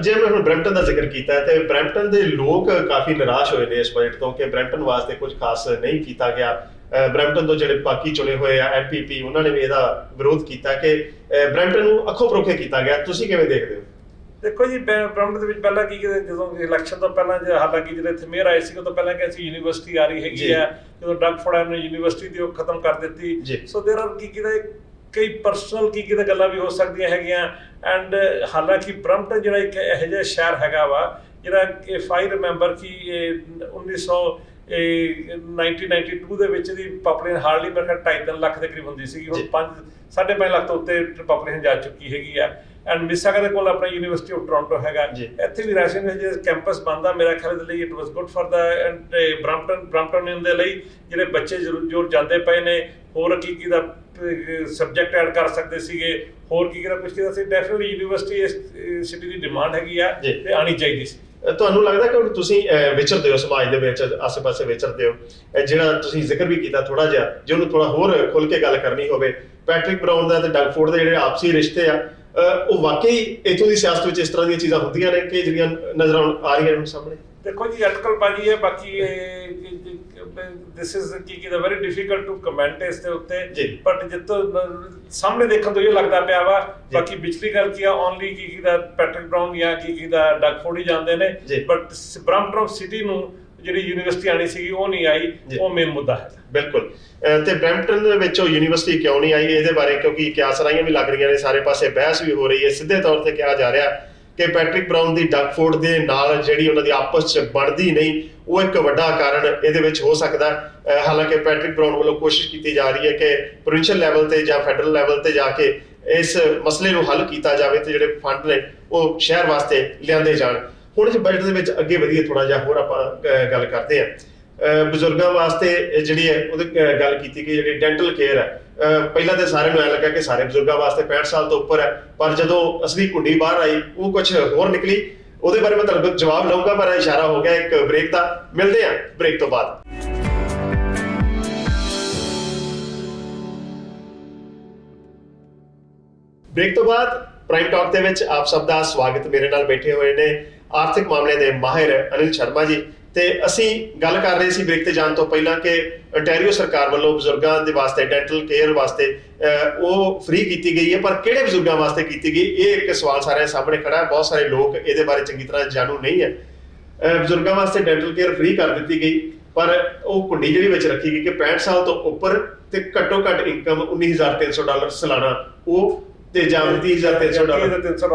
[SPEAKER 1] ਜੇ ਮੈਂ ਹੁਣ ਬਰੈਂਪਟਨ ਦਾ ਜ਼ਿਕਰ ਕੀਤਾ ਤੇ ਬਰੈਂਪਟਨ ਦੇ ਲੋਕ ਕਾਫੀ ਨਿਰਾਸ਼ ਹੋਏ ਨੇ ਇਸ ਬਜਟ ਤੋਂ ਕਿ ਬਰੈਂਪਟਨ ਵਾਸਤੇ ਕੁਝ ਖਾਸ ਨਹੀਂ ਕੀਤਾ ਗਿਆ। ਬਰੈਂਪਟਨ ਤੋਂ ਜਿਹੜੇ ਬਾਕੀ ਚੁਣੇ ਹੋਏ ਆ MPP, ਉਹਨਾਂ ਨੇ ਵੀ ਇਹਦਾ ਵਿਰੋਧ ਕੀਤਾ ਕਿ ਬਰੈਂਪਟਨ ਨੂੰ ਅੱਖੋਂ ਪਰੋਖੇ ਕੀਤਾ ਗਿਆ। ਤੁਸੀਂ ਕਿਵੇਂ ਦੇਖਦੇ ਹੋ?
[SPEAKER 2] ਦੇਖੋ ਜੀ, ਬਰੈਂਪਟਨ ਦੇ ਵਿੱਚ ਪਹਿਲਾਂ ਕੀ ਜਦੋਂ ਇਲੈਕਸ਼ਨ ਤੋਂ ਪਹਿਲਾਂ ਹਾਲਾਂਕਿ ਜਿਹੜੇ ਇੱਥੇ ਮੇਅਰ ਆਏ ਸੀ, ਉਹ ਤੋਂ ਪਹਿਲਾਂ ਕਿ ਅਸੀਂ ਯੂਨੀਵਰਸਿਟੀ ਆ ਰਹੀ ਹੈਗੀ ਆ, ਜਦੋਂ ਡਗ ਫੋਰਡ ਨੇ ਯੂਨੀਵਰਸਿਟੀ ਦੀ ਉਹ ਖਤਮ ਕਰ ਦਿੱਤੀ। ਸੋ ਦੇਰ ਆਰ ਕੀ ਕਈ ਪਰਸਨਲ ਕੀ ਗੱਲਾਂ ਵੀ ਹੋ ਸਕਦੀਆਂ ਹੈਗੀਆਂ। ਐਂਡ ਹਾਲਾਂਕਿ ਬਰੈਂਪਟਨ ਜਿਹੜਾ ਇੱਕ ਇਹੋ ਜਿਹਾ ਸ਼ਹਿਰ ਹੈਗਾ ਵਾ ਜਿਹੜਾ ਇਫ ਆਈ ਰਿਮੈਂਬਰ ਕਿ 1992 ਦੇ ਵਿੱਚ ਦੀ ਪਾਪੂਲੇਸ਼ਨ ਹਾਰਡਲੀ ਮੇਰੇ ਖਿਆਲ 2.5 ਲੱਖ ਦੇ ਕਰੀਬ ਹੁੰਦੀ ਸੀਗੀ, ਹੁਣ 5.5 ਲੱਖ ਤੋਂ ਉੱਤੇ ਪਾਪੂਲੇਸ਼ਨ ਜਾ ਚੁੱਕੀ ਹੈਗੀ ਆ। ਐਂਡ ਮਿਸਾਗਾ ਦੇ ਕੋਲ ਆਪਣਾ ਯੂਨੀਵਰਸਿਟੀ ਆਫ ਟੋਰਾਂਟੋ ਹੈਗਾ, ਇੱਥੇ ਵੀ ਰੈਜ਼ੀਡੈਂਸ਼ੀਅਲ ਕੈਂਪਸ ਬਣਦਾ, ਮੇਰਾ ਖਿਆਲ ਦੇ ਲਈ it was good for the Brampton ਦੇ ਲਈ ਜਿਹੜੇ ਬੱਚੇ ਜ਼ਰੂਰ ਜਾਂਦੇ ਪਏ ਨੇ। ਹੋਰ ਕੀ ਦਾ ਸਬਜੈਕਟ ਐਡ ਕਰ ਸਕਦੇ ਸੀਗੇ, ਹੋਰ ਕੀ ਕੁਝ ਕੀਤਾ ਸੀ। ਡੈਫੀਨਿਟਲੀ ਯੂਨੀਵਰਸਿਟੀ ਇਸ ਸਿਟੀ ਦੀ ਡਿਮਾਂਡ ਹੈਗੀ ਆ ਤੇ ਆਣੀ ਚਾਹੀਦੀ ਸੀ।
[SPEAKER 1] ਤੁਹਾਨੂੰ ਲੱਗਦਾ ਕਿ ਤੁਸੀਂ ਵਿਚਰਦੇ ਹੋ ਸਮਾਜ ਦੇ ਵਿੱਚ, ਆਸੇ-ਪਾਸੇ ਵਿਚਰਦੇ ਹੋ, ਜਿਹੜਾ ਤੁਸੀਂ ਜ਼ਿਕਰ ਵੀ ਕੀਤਾ ਥੋੜਾ ਜਿਹਾ, ਜੇ ਉਹਨੂੰ ਥੋੜਾ ਹੋਰ ਖੁੱਲ ਕੇ ਗੱਲ ਕਰਨੀ ਹੋਵੇ, ਪੈਟਰਿਕ ਬਰਾਊਨ ਦਾ ਤੇ ਡਗ ਫੋਰਡ ਦੇ ਜਿਹੜੇ ਆਪਸੀ ਰਿਸ਼ਤੇ ਆ, ਉਹ ਵਾਕਈ ਇੱਥੋਂ ਦੀ ਸਿਆਸਤ ਵਿੱਚ ਇਸ ਤਰ੍ਹਾਂ ਦੀਆਂ ਚੀਜ਼ਾਂ ਹੁੰਦੀਆਂ ਨੇ ਕਿ ਜਿਹੜੀਆਂ ਨਜ਼ਰ ਆ ਰਹੀਆਂ ਨੇ ਸਾਹਮਣੇ? ਦੇਖੋ
[SPEAKER 2] ਜੀ, ਅਟਕਲ ਬਾਜੀ ਹੈ, ਬਾਕੀ ਦਿਸ ਇਜ਼ ਕੀ ਦਾ ਵੈਰੀ ਡਿਫਿਕਲਟ ਟੂ ਕਮੈਂਟ ਇਸ ਦੇ ਉੱਤੇ, ਬਟ ਜਿੱਤੋਂ ਸਾਹਮਣੇ ਦੇਖਣ ਤੋਂ ਇਹ ਲੱਗਦਾ ਪਿਆ ਵਾ। ਬਾਕੀ ਵਿਚਲੀ ਗੱਲ ਕੀ ਆ, ਓਨਲੀ ਕੀ ਦਾ ਪੈਟਰਿਕ ਬਰਾਊਨ ਜਾਂ ਕੀ ਦਾ ਡਗ ਫੋਰਡ ਹੀ ਜਾਂਦੇ ਨੇ, ਬਟ ਬਰੈਂਪਟਨ ਸਿਟੀ ਨੂੰ ਜਿਹੜੀ ਯੂਨੀਵਰਸਿਟੀ ਆਣੀ ਸੀਗੀ ਉਹ ਨਹੀਂ ਆਈ, ਉਹ ਮੇਨ ਮੁੱਦਾ ਹੈ।
[SPEAKER 1] ਬਿਲਕੁਲ। ਤੇ ਬਰੈਂਪਟਨ ਦੇ ਵਿੱਚ ਉਹ ਯੂਨੀਵਰਸਿਟੀ ਕਿਉਂ ਨਹੀਂ ਆਈ ਇਹਦੇ ਬਾਰੇ ਕਿਉਂਕਿ ਕਿਆਸਰਾਈਆਂ ਵੀ ਲੱਗ ਰਹੀਆਂ ਨੇ, ਸਾਰੇ ਪਾਸੇ ਬਹਿਸ ਵੀ ਹੋ ਰਹੀ ਹੈ। ਸਿੱਧੇ ਤੌਰ ਤੇ ਕਿਹਾ ਜਾ ਰਿਹਾ ਕਿ ਪੈਟਰਿਕ ਬਰਾਊਨ ਦੀ ਡਗ ਫੋਰਡ ਦੇ ਨਾਲ ਜਿਹੜੀ ਉਹਨਾਂ ਦੀ ਆਪਸ 'ਚ ਬਣਦੀ ਨਹੀਂ, ਉਹ ਇੱਕ ਵੱਡਾ ਕਾਰਨ ਇਹਦੇ ਵਿੱਚ ਹੋ ਸਕਦਾ। ਹਾਲਾਂਕਿ ਪੈਟਰਿਕ ਬਰਾਊਨ ਵੱਲੋਂ ਕੋਸ਼ਿਸ਼ ਕੀਤੀ ਜਾ ਰਹੀ ਹੈ ਕਿ ਪ੍ਰੋਵਿੰਸ਼ੀਅਲ ਲੈਵਲ ਤੇ ਜਾਂ ਫੈਡਰਲ ਲੈਵਲ ਤੇ ਜਾ ਕੇ ਇਸ ਮਸਲੇ ਨੂੰ ਹੱਲ ਕੀਤਾ ਜਾਵੇ ਤੇ ਜਿਹੜੇ ਫੰਡ ਨੇ ਉਹ ਸ਼ਹਿਰ ਵਾਸਤੇ ਲਿਆਂਦੇ ਜਾਣ। ਹੁਣ ਇਸ ਬਜਟ ਦੇ ਵਿੱਚ ਅੱਗੇ ਵਧੀਏ ਥੋੜਾ ਜਿਹਾ ਹੋਰ ਆਪਾਂ ਗੱਲ ਕਰਦੇ ਹਾਂ। ਬਜ਼ੁਰਗਾਂ ਵਾਸਤੇ ਜਿਹੜੀ ਹੈ ਉਹਦੀ ਗੱਲ ਕੀਤੀ ਗਈ, ਜਿਹੜੀ ਡੈਂਟਲ ਕੇਅਰ ਹੈ, ਪਹਿਲਾਂ ਤਾਂ ਸਾਰਿਆਂ ਨੂੰ ਐਂ ਲੱਗਾ ਕਿ ਸਾਰੇ ਬਜ਼ੁਰਗਾਂ ਵਾਸਤੇ 65 ਸਾਲ ਤੋਂ ਉੱਪਰ ਹੈ, ਪਰ ਜਦੋਂ ਅਸਲੀ ਕੁੰਡੀ ਬਾਹਰ ਆਈ ਉਹ ਕੁਝ ਹੋਰ ਨਿਕਲੀ। ਉਹਦੇ ਬਾਰੇ ਮੈਂ ਤੁਹਾਨੂੰ ਜਵਾਬ ਲਊਂਗਾ, ਪਰ ਇਸ਼ਾਰਾ ਹੋ ਗਿਆ ਇੱਕ ਬ੍ਰੇਕ ਦਾ। ਮਿਲਦੇ ਹਾਂ ਬ੍ਰੇਕ ਤੋਂ ਬਾਅਦ। ਬ੍ਰੇਕ ਤੋਂ ਬਾਅਦ ਪ੍ਰਾਈਮ ਟਾਕ ਦੇ ਵਿੱਚ ਆਪ ਸਭ ਦਾ ਸਵਾਗਤ। ਮੇਰੇ ਨਾਲ ਬੈਠੇ ਹੋਏ ਨੇ ਆਰਥਿਕ ਮਾਮਲੇ ਦੇ ਮਾਹਿਰ ਅਨਿਲ ਸ਼ਰਮਾ ਜੀ, ਤੇ ਅਸੀਂ ਗੱਲ ਕਰ ਰਹੇ ਸੀ ਬ੍ਰੇਕ ਤੇ ਜਾਣ ਤੋਂ ਪਹਿਲਾਂ ਕਿ ontario ਸਰਕਾਰ ਵੱਲੋਂ ਬਜ਼ੁਰਗਾਂ ਦੇ ਵਾਸਤੇ ਡੈਂਟਲ ਕੇਅਰ ਵਾਸਤੇ ਉਹ ਫ੍ਰੀ ਕੀਤੀ ਗਈ ਹੈ, ਪਰ ਕਿਹੜੇ ਬਜ਼ੁਰਗਾਂ ਵਾਸਤੇ ਕੀਤੀ ਗਈ, ਇਹ ਇੱਕ ਸਵਾਲ ਸਾਰਿਆਂ ਸਾਹਮਣੇ ਖੜਾ ਹੈ। ਬਹੁਤ ਸਾਰੇ ਲੋਕ ਇਹਦੇ ਬਾਰੇ ਚੰਗੀ ਤਰ੍ਹਾਂ ਜਾਣੂ ਨਹੀਂ ਹੈ। ਬਜ਼ੁਰਗਾਂ ਵਾਸਤੇ ਡੈਂਟਲ ਕੇਅਰ ਫ੍ਰੀ ਕਰ ਦਿੱਤੀ ਗਈ, ਪਰ ਉਹ ਕੁੰਡੀ ਜਿਹੜੀ ਵਿੱਚ ਰੱਖੀ ਗਈ ਕਿ 65 ਸਾਲ ਤੋਂ ਉੱਪਰ ਤੇ ਘੱਟੋ ਘੱਟ ਇਨਕਮ $19,300 ਸਾਲਾਨਾ, ਉਹ ਤੇ ਜਾਂ $30,300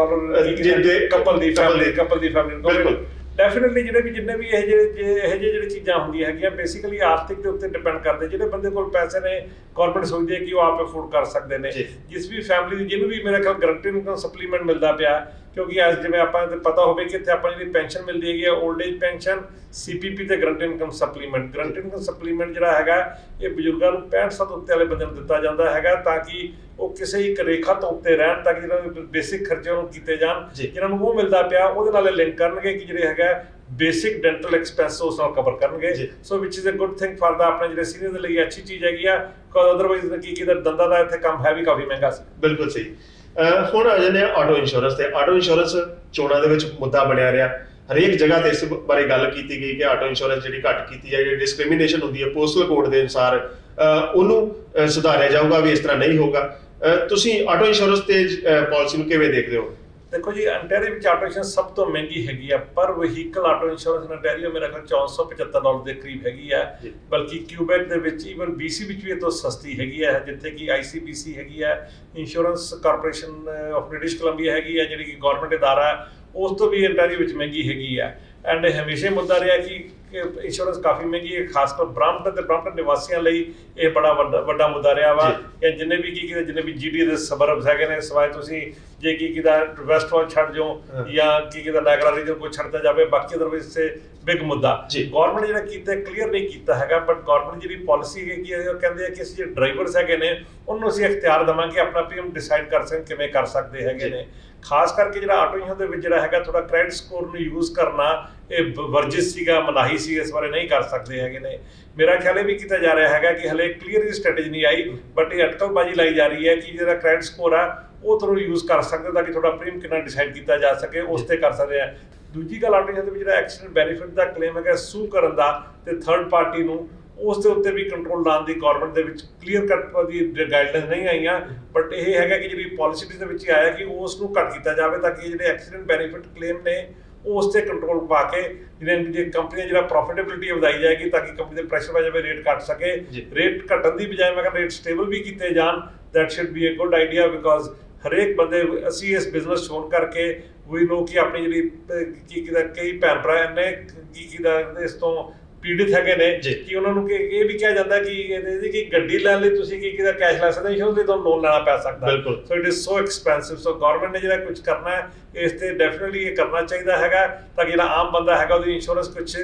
[SPEAKER 1] ਜਿਹਦੇ ਕਪਲ ਦੀ ਫੈਮਿਲੀ। ਬਿਲਕੁਲ,
[SPEAKER 2] ਡੈਫੀਨਿਟਲੀ ਜਿੰਨੇ ਵੀ ਇਹ ਜਿਹੜੀ ਚੀਜ਼ਾਂ ਹੁੰਦੀਆਂ ਹੈਗੀਆਂ ਬੇਸਿਕਲੀ ਆਰਥਿਕ ਦੇ ਉੱਤੇ ਡਿਪੈਂਡ ਕਰਦੇ। ਜਿਹੜੇ ਬੰਦੇ ਕੋਲ ਪੈਸੇ ਨੇ, ਗਵਰਨਮੈਂਟ ਸੋਚਦੀ ਹੈ ਕਿ ਉਹ ਆਪ ਅਫੋਰਡ ਕਰ ਸਕਦੇ ਨੇ। ਜਿਸ ਵੀ ਫੈਮਿਲੀ ਦੀ ਜਿਹਨੂੰ ਵੀ ਮੇਰੇ ਖਿਆਲ ਗਰੰਟਿਡ ਇਨਕਮ ਸਪਲੀਮੈਂਟ ਮਿਲਦਾ ਪਿਆ, ਕਿਉਂਕਿ ਐਸ ਜਿਵੇਂ ਆਪਾਂ ਨੂੰ ਪਤਾ ਹੋਵੇ ਕਿ ਇੱਥੇ ਆਪਾਂ ਜਿਹੜੀ ਪੈਨਸ਼ਨ ਮਿਲਦੀ ਹੈਗੀ ਹੈ ਓਲਡ ਏਜ ਪੈਨਸ਼ਨ, CPP ਤੇ guaranteed income supplement. Guaranteed income supplement ਜਿਹੜਾ ਹੈਗਾ ਇਹ ਬਜ਼ੁਰਗਾਂ ਨੂੰ 65 ਸਾਲ ਉੱਤੇ ਵਾਲੇ ਬੰਦੇ ਨੂੰ ਦਿੱਤਾ ਜਾਂਦਾ ਹੈਗਾ, ਤਾਂ ਕਿ ਉਹ ਕਿਸੇ ਇੱਕ ਰੇਖਾ ਤੋਂ ਉੱਤੇ ਰਹਿਣ, ਤਾਂ ਕਿ ਜਿਹਨਾਂ ਦੇ ਬੇਸਿਕ ਖਰਚੇ ਉਹਨੂੰ ਕੀਤੇ ਜਾਣ। ਜਿਹਨਾਂ ਨੂੰ ਉਹ ਮਿਲਦਾ ਪਿਆ ਉਹਦੇ ਨਾਲ ਲਿੰਕ ਕਰਨਗੇ ਕਿ ਜਿਹੜੇ ਹੈਗਾ ਬੇਸਿਕ ਡੈਂਟਲ ਐਕਸਪੈਂਸ ਉਸ ਨਾਲ ਕਵਰ ਕਰਨਗੇ। So which is a good thing for the ਆਪਣੇ ਜਿਹੜੇ ਸੀਨੀਅਰ ਦੇ ਲਈ ਅੱਛੀ ਚੀਜ਼ ਹੈਗੀ ਆ, ਬਿਕਾਜ਼ ਅਦਰਵਾਈਜ਼ ਕੀ ਦੰਦਾਂ ਦਾ ਇੱਥੇ ਕੰਮ ਹੈ ਵੀ ਕਾਫੀ ਮਹਿੰਗਾ ਸੀ।
[SPEAKER 1] ਬਿਲਕੁਲ ਸਹੀ। ਹੁਣ ਆ ਜਾਂਦੇ ਆ ਆਟੋ ਇੰਸ਼ੋਰੈਂਸ ਤੇ। ਆਟੋ ਇੰਸ਼ੋਰੈਂਸ ਚੋਣਾਂ ਦੇ ਵਿੱਚ ਮੁੱਦਾ ਬਣਿਆ ਰਿਹਾ, ਹਰੇਕ ਜਗ੍ਹਾ ਤੇ ਇਸ ਬਾਰੇ ਗੱਲ ਕੀਤੀ ਗਈ ਕਿ ਆਟੋ ਇੰਸ਼ੋਰੈਂਸ ਜਿਹੜੀ ਘੱਟ ਕੀਤੀ ਹੈ, ਜਿਹੜੀ ਡਿਸਕ੍ਰਿਮੀਨੇਸ਼ਨ ਹੁੰਦੀ ਹੈ ਪੋਸਟਲ ਕੋਡ ਦੇ ਅਨੁਸਾਰ, ਉਹਨੂੰ ਸੁਧਾਰਿਆ ਜਾਊਗਾ ਵੀ ਇਸ ਤਰ੍ਹਾਂ ਨਹੀਂ ਹੋਊਗਾ। ਤੁਸੀਂ ਆਟੋ ਇੰਸ਼ੋਰੈਂਸ ਤੇ ਪਾਲਿਸੀ ਨੂੰ ਕਿਵੇਂ ਦੇਖਦੇ ਹੋ?
[SPEAKER 2] ਦੇਖੋ ਜੀ, ontario ਵਿੱਚ ਆਟੋ ਇੰਸ਼ੋਰੈਂਸ ਸਭ ਤੋਂ ਮਹਿੰਗੀ ਹੈਗੀ ਆ। ਪਰ ਵਹੀਕਲ ਆਟੋ ਇੰਸ਼ੋਰੈਂਸ ontario ਮੇਰਾ ਖਿਆਲ $475 ਦੇ ਕਰੀਬ ਹੈਗੀ ਆ, ਬਲਕਿ ਕਿਊਬੈਕ ਦੇ ਵਿੱਚ ਈਵਨ BC ਵਿੱਚ ਵੀ ਇਹ ਤੋਂ ਸਸਤੀ ਹੈਗੀ ਆ, ਜਿੱਥੇ ਕਿ ICBC ਹੈਗੀ ਆ, insurance corporation of British Columbia ਹੈਗੀ ਆ, ਜਿਹੜੀ ਕਿ ਗਵਰਨਮੈਂਟ ਅਦਾਰਾ ਹੈ, ਉਸ ਤੋਂ ਵੀ ontario ਵਿੱਚ ਮਹਿੰਗੀ ਹੈਗੀ ਆ। ਐਂਡ ਹਮੇਸ਼ਾ ਮੁੱਦਾ ਰਿਹਾ ਕਿ ਇੰਸ਼ੋਰੈਂਸ ਕਾਫੀ ਮਹਿੰਗੀ ਹੈ, ਖਾਸ ਕਰ ਬ੍ਰਾਂਪਟਨ ਤੇ ਬ੍ਰਾਂਪਟਨ ਨਿਵਾਸੀਆਂ ਲਈ ਇਹ ਬੜਾ ਵੱਡਾ ਮੁੱਦਾ ਰਿਹਾ ਵਾ। ਜਿੰਨੇ ਵੀ GTA ਦੇ ਸਬਰਬਸ ਹੈਗੇ ਨੇ, ਸਿਵਾਏ ਤੁਸੀਂ ਜੇ ਵੈਸਟਵਾਲ ਛੱਡ ਜਾਓ ਜਾਂ ਨਾਇਗਰਾ ਰੀਜਨ ਕੋਈ ਛੱਡਦਾ ਜਾਵੇ, ਬਾਕੀ ਅਦਰਵਾਈਜ਼ ਤੇ ਬਿਗ ਮੁੱਦਾ ਗਵਰਨਮੈਂਟ ਜਿਹੜਾ ਕੀਤਾ ਕਲੀਅਰ ਨਹੀਂ ਕੀਤਾ ਹੈਗਾ। ਬਟ ਗਵਰਨਮੈਂਟ ਜਿਹੜੀ ਪਾਲਿਸੀ ਹੈਗੀ ਉਹ ਕਹਿੰਦੇ ਆ ਕਿ ਅਸੀਂ ਜਿਹੜੇ ਡਰਾਈਵਰਸ ਹੈਗੇ ਨੇ ਉਹਨੂੰ ਅਸੀਂ ਇਖਤਿਆਰ ਦੇਵਾਂਗੇ ਆਪਣਾ ਪ੍ਰੀਮੀਅਮ ਡਿਸਾਈਡ ਕਰ ਸਕਣ ਕਿਵੇਂ ਕਰ ਸਕਦੇ ਹੈਗੇ ਨੇ। ਖਾਸ ਕਰਕੇ ਜਿਹੜਾ ਆਟੋ ਇੰਸ਼ੋਰੈਂਸ ਦੇ ਵਿੱਚ ਜਿਹੜਾ ਹੈਗਾ ਥੋੜਾ ਕ੍ਰੈਡਿਟ ਸਕੋਰ ਨੂੰ ਯੂਜ਼ ਕਰਨਾ ਇਹ ਵਰਜਿਸ਼ ਸੀਗਾ, ਮਨਾਹੀ ਸੀ, ਇਸ ਬਾਰੇ ਨਹੀਂ ਕਰ ਸਕਦੇ ਹੈਗੇ ਨੇ। ਮੇਰਾ ਖਿਆਲ ਇਹ ਵੀ ਕੀਤਾ ਜਾ ਰਿਹਾ ਹੈਗਾ ਕਿ ਹਲੇ ਕਲੀਅਰ ਸਟ੍ਰੈਟੇਜੀ ਨਹੀਂ ਆਈ, ਬਟ ਇਹ ਅਟਕਲਬਾਜ਼ੀ ਲਾਈ ਜਾ ਰਹੀ ਹੈ ਕਿ ਜਿਹੜਾ ਕ੍ਰੈਡਿਟ ਸਕੋਰ ਆ ਉਹ ਤੁਹਾਨੂੰ ਯੂਜ਼ ਕਰ ਸਕਦੇ ਤਾਂ ਕਿ ਤੁਹਾਡਾ ਪ੍ਰੀਮੀਅਮ ਕਿੰਨਾ ਡਿਸਾਈਡ ਕੀਤਾ ਜਾ ਸਕੇ, ਉਸ ਤੇ ਕਰ ਸਕਦੇ ਆ। ਦੂਜੀ ਗੱਲ ਆਟੋ ਇੰਸ਼ੋਰੈਂਸ ਦੇ ਵਿੱਚ ਜਿਹੜਾ ਐਕਸੀਡੈਂਟ ਬੈਨੀਫਿਟ ਦਾ ਕਲੇਮ ਹੈਗਾ ਸੂ ਕਰਨ ਦਾ ਤੇ ਥਰਡ ਪਾਰਟੀ ਨੂੰ, ਉਸ ਦੇ ਉੱਤੇ ਵੀ ਕੰਟਰੋਲ ਲਾਉਣ ਦੀ ਗਵਰਨਮੈਂਟ ਦੇ ਵਿੱਚ ਕਲੀਅਰ ਕੱਟ ਦੀ ਗਾਈਡਲਾਈਨ ਨਹੀਂ ਆਈਆਂ। ਬਟ ਇਹ ਹੈਗਾ ਕਿ ਜਿਹੜੀ ਪਾਲਿਸੀ ਦੇ ਵਿੱਚ ਆਇਆ ਕਿ ਉਸ ਨੂੰ ਘੱਟ ਕੀਤਾ ਜਾਵੇ ਤਾਂ ਕਿ ਜਿਹੜੇ ਐਕਸੀਡੈਂਟ ਬੈਨੀਫਿਟ ਕਲੇਮ ਨੇ ਉਸ ਤੇ ਕੰਟਰੋਲ ਪਾ ਕੇ ਜਿਹੜੇ ਕੰਪਨੀਆਂ ਜਿਹੜਾ ਪ੍ਰੋਫਿਟੇਬਿਲਿਟੀ ਵਧਾਈ ਜਾਏਗੀ ਤਾਂ ਕਿ ਕੰਪਨੀ ਦੇ ਪ੍ਰੈਸ਼ਰ ਪੈ ਜਾਵੇ, ਰੇਟ ਘੱਟ ਸਕੇ। ਰੇਟ ਘਟਣ ਦੀ ਬਜਾਏ ਮੈਂ ਕਹਿੰਦਾ ਰੇਟ ਸਟੇਬਲ ਵੀ ਕੀਤੇ ਜਾਣ, that should be a good idea, because ਹਰੇਕ ਬੰਦੇ ਅਸੀਂ ਇਸ ਬਿਜ਼ਨਸ ਸ਼ੋਰ ਕਰਕੇ ਵੀ ਨੋ ਕਿ ਆਪਣੀ ਜਿਹੜੀ ਕਈ ਭੈਣ ਭਰਾ ਨੇ ਇਸ ਤੋਂ ਪੀੜਿਤ ਹੈਗੇ ਨੇ ਕਿ ਉਹਨਾਂ ਨੂੰ ਇਹ ਵੀ ਕਿਹਾ ਜਾਂਦਾ ਕਿ ਗੱਡੀ ਲੈਣ ਲਈ ਤੁਸੀਂ ਕੈਸ਼ ਲੈ ਸਕਦੇ ਹੋ, ਤੁਹਾਨੂੰ ਲੋਨ ਲੈਣਾ ਪੈ ਸਕਦਾ। So it is so expensive. So government ਨੇ ਜਿਹੜਾ ਕੁਝ ਕਰਨਾ ਹੈ ਇਸ ਤੇ ਡੈਫੀਨਿਟਲੀ ਇਹ ਕਰਨਾ ਚਾਹੀਦਾ ਹੈਗਾ ਤਾਂ ਕਿ ਜਿਹੜਾ ਆਮ ਬੰਦਾ ਹੈਗਾ ਉਹਦੀ ਇੰਸ਼ੋਰੈਂਸ ਕੁਝ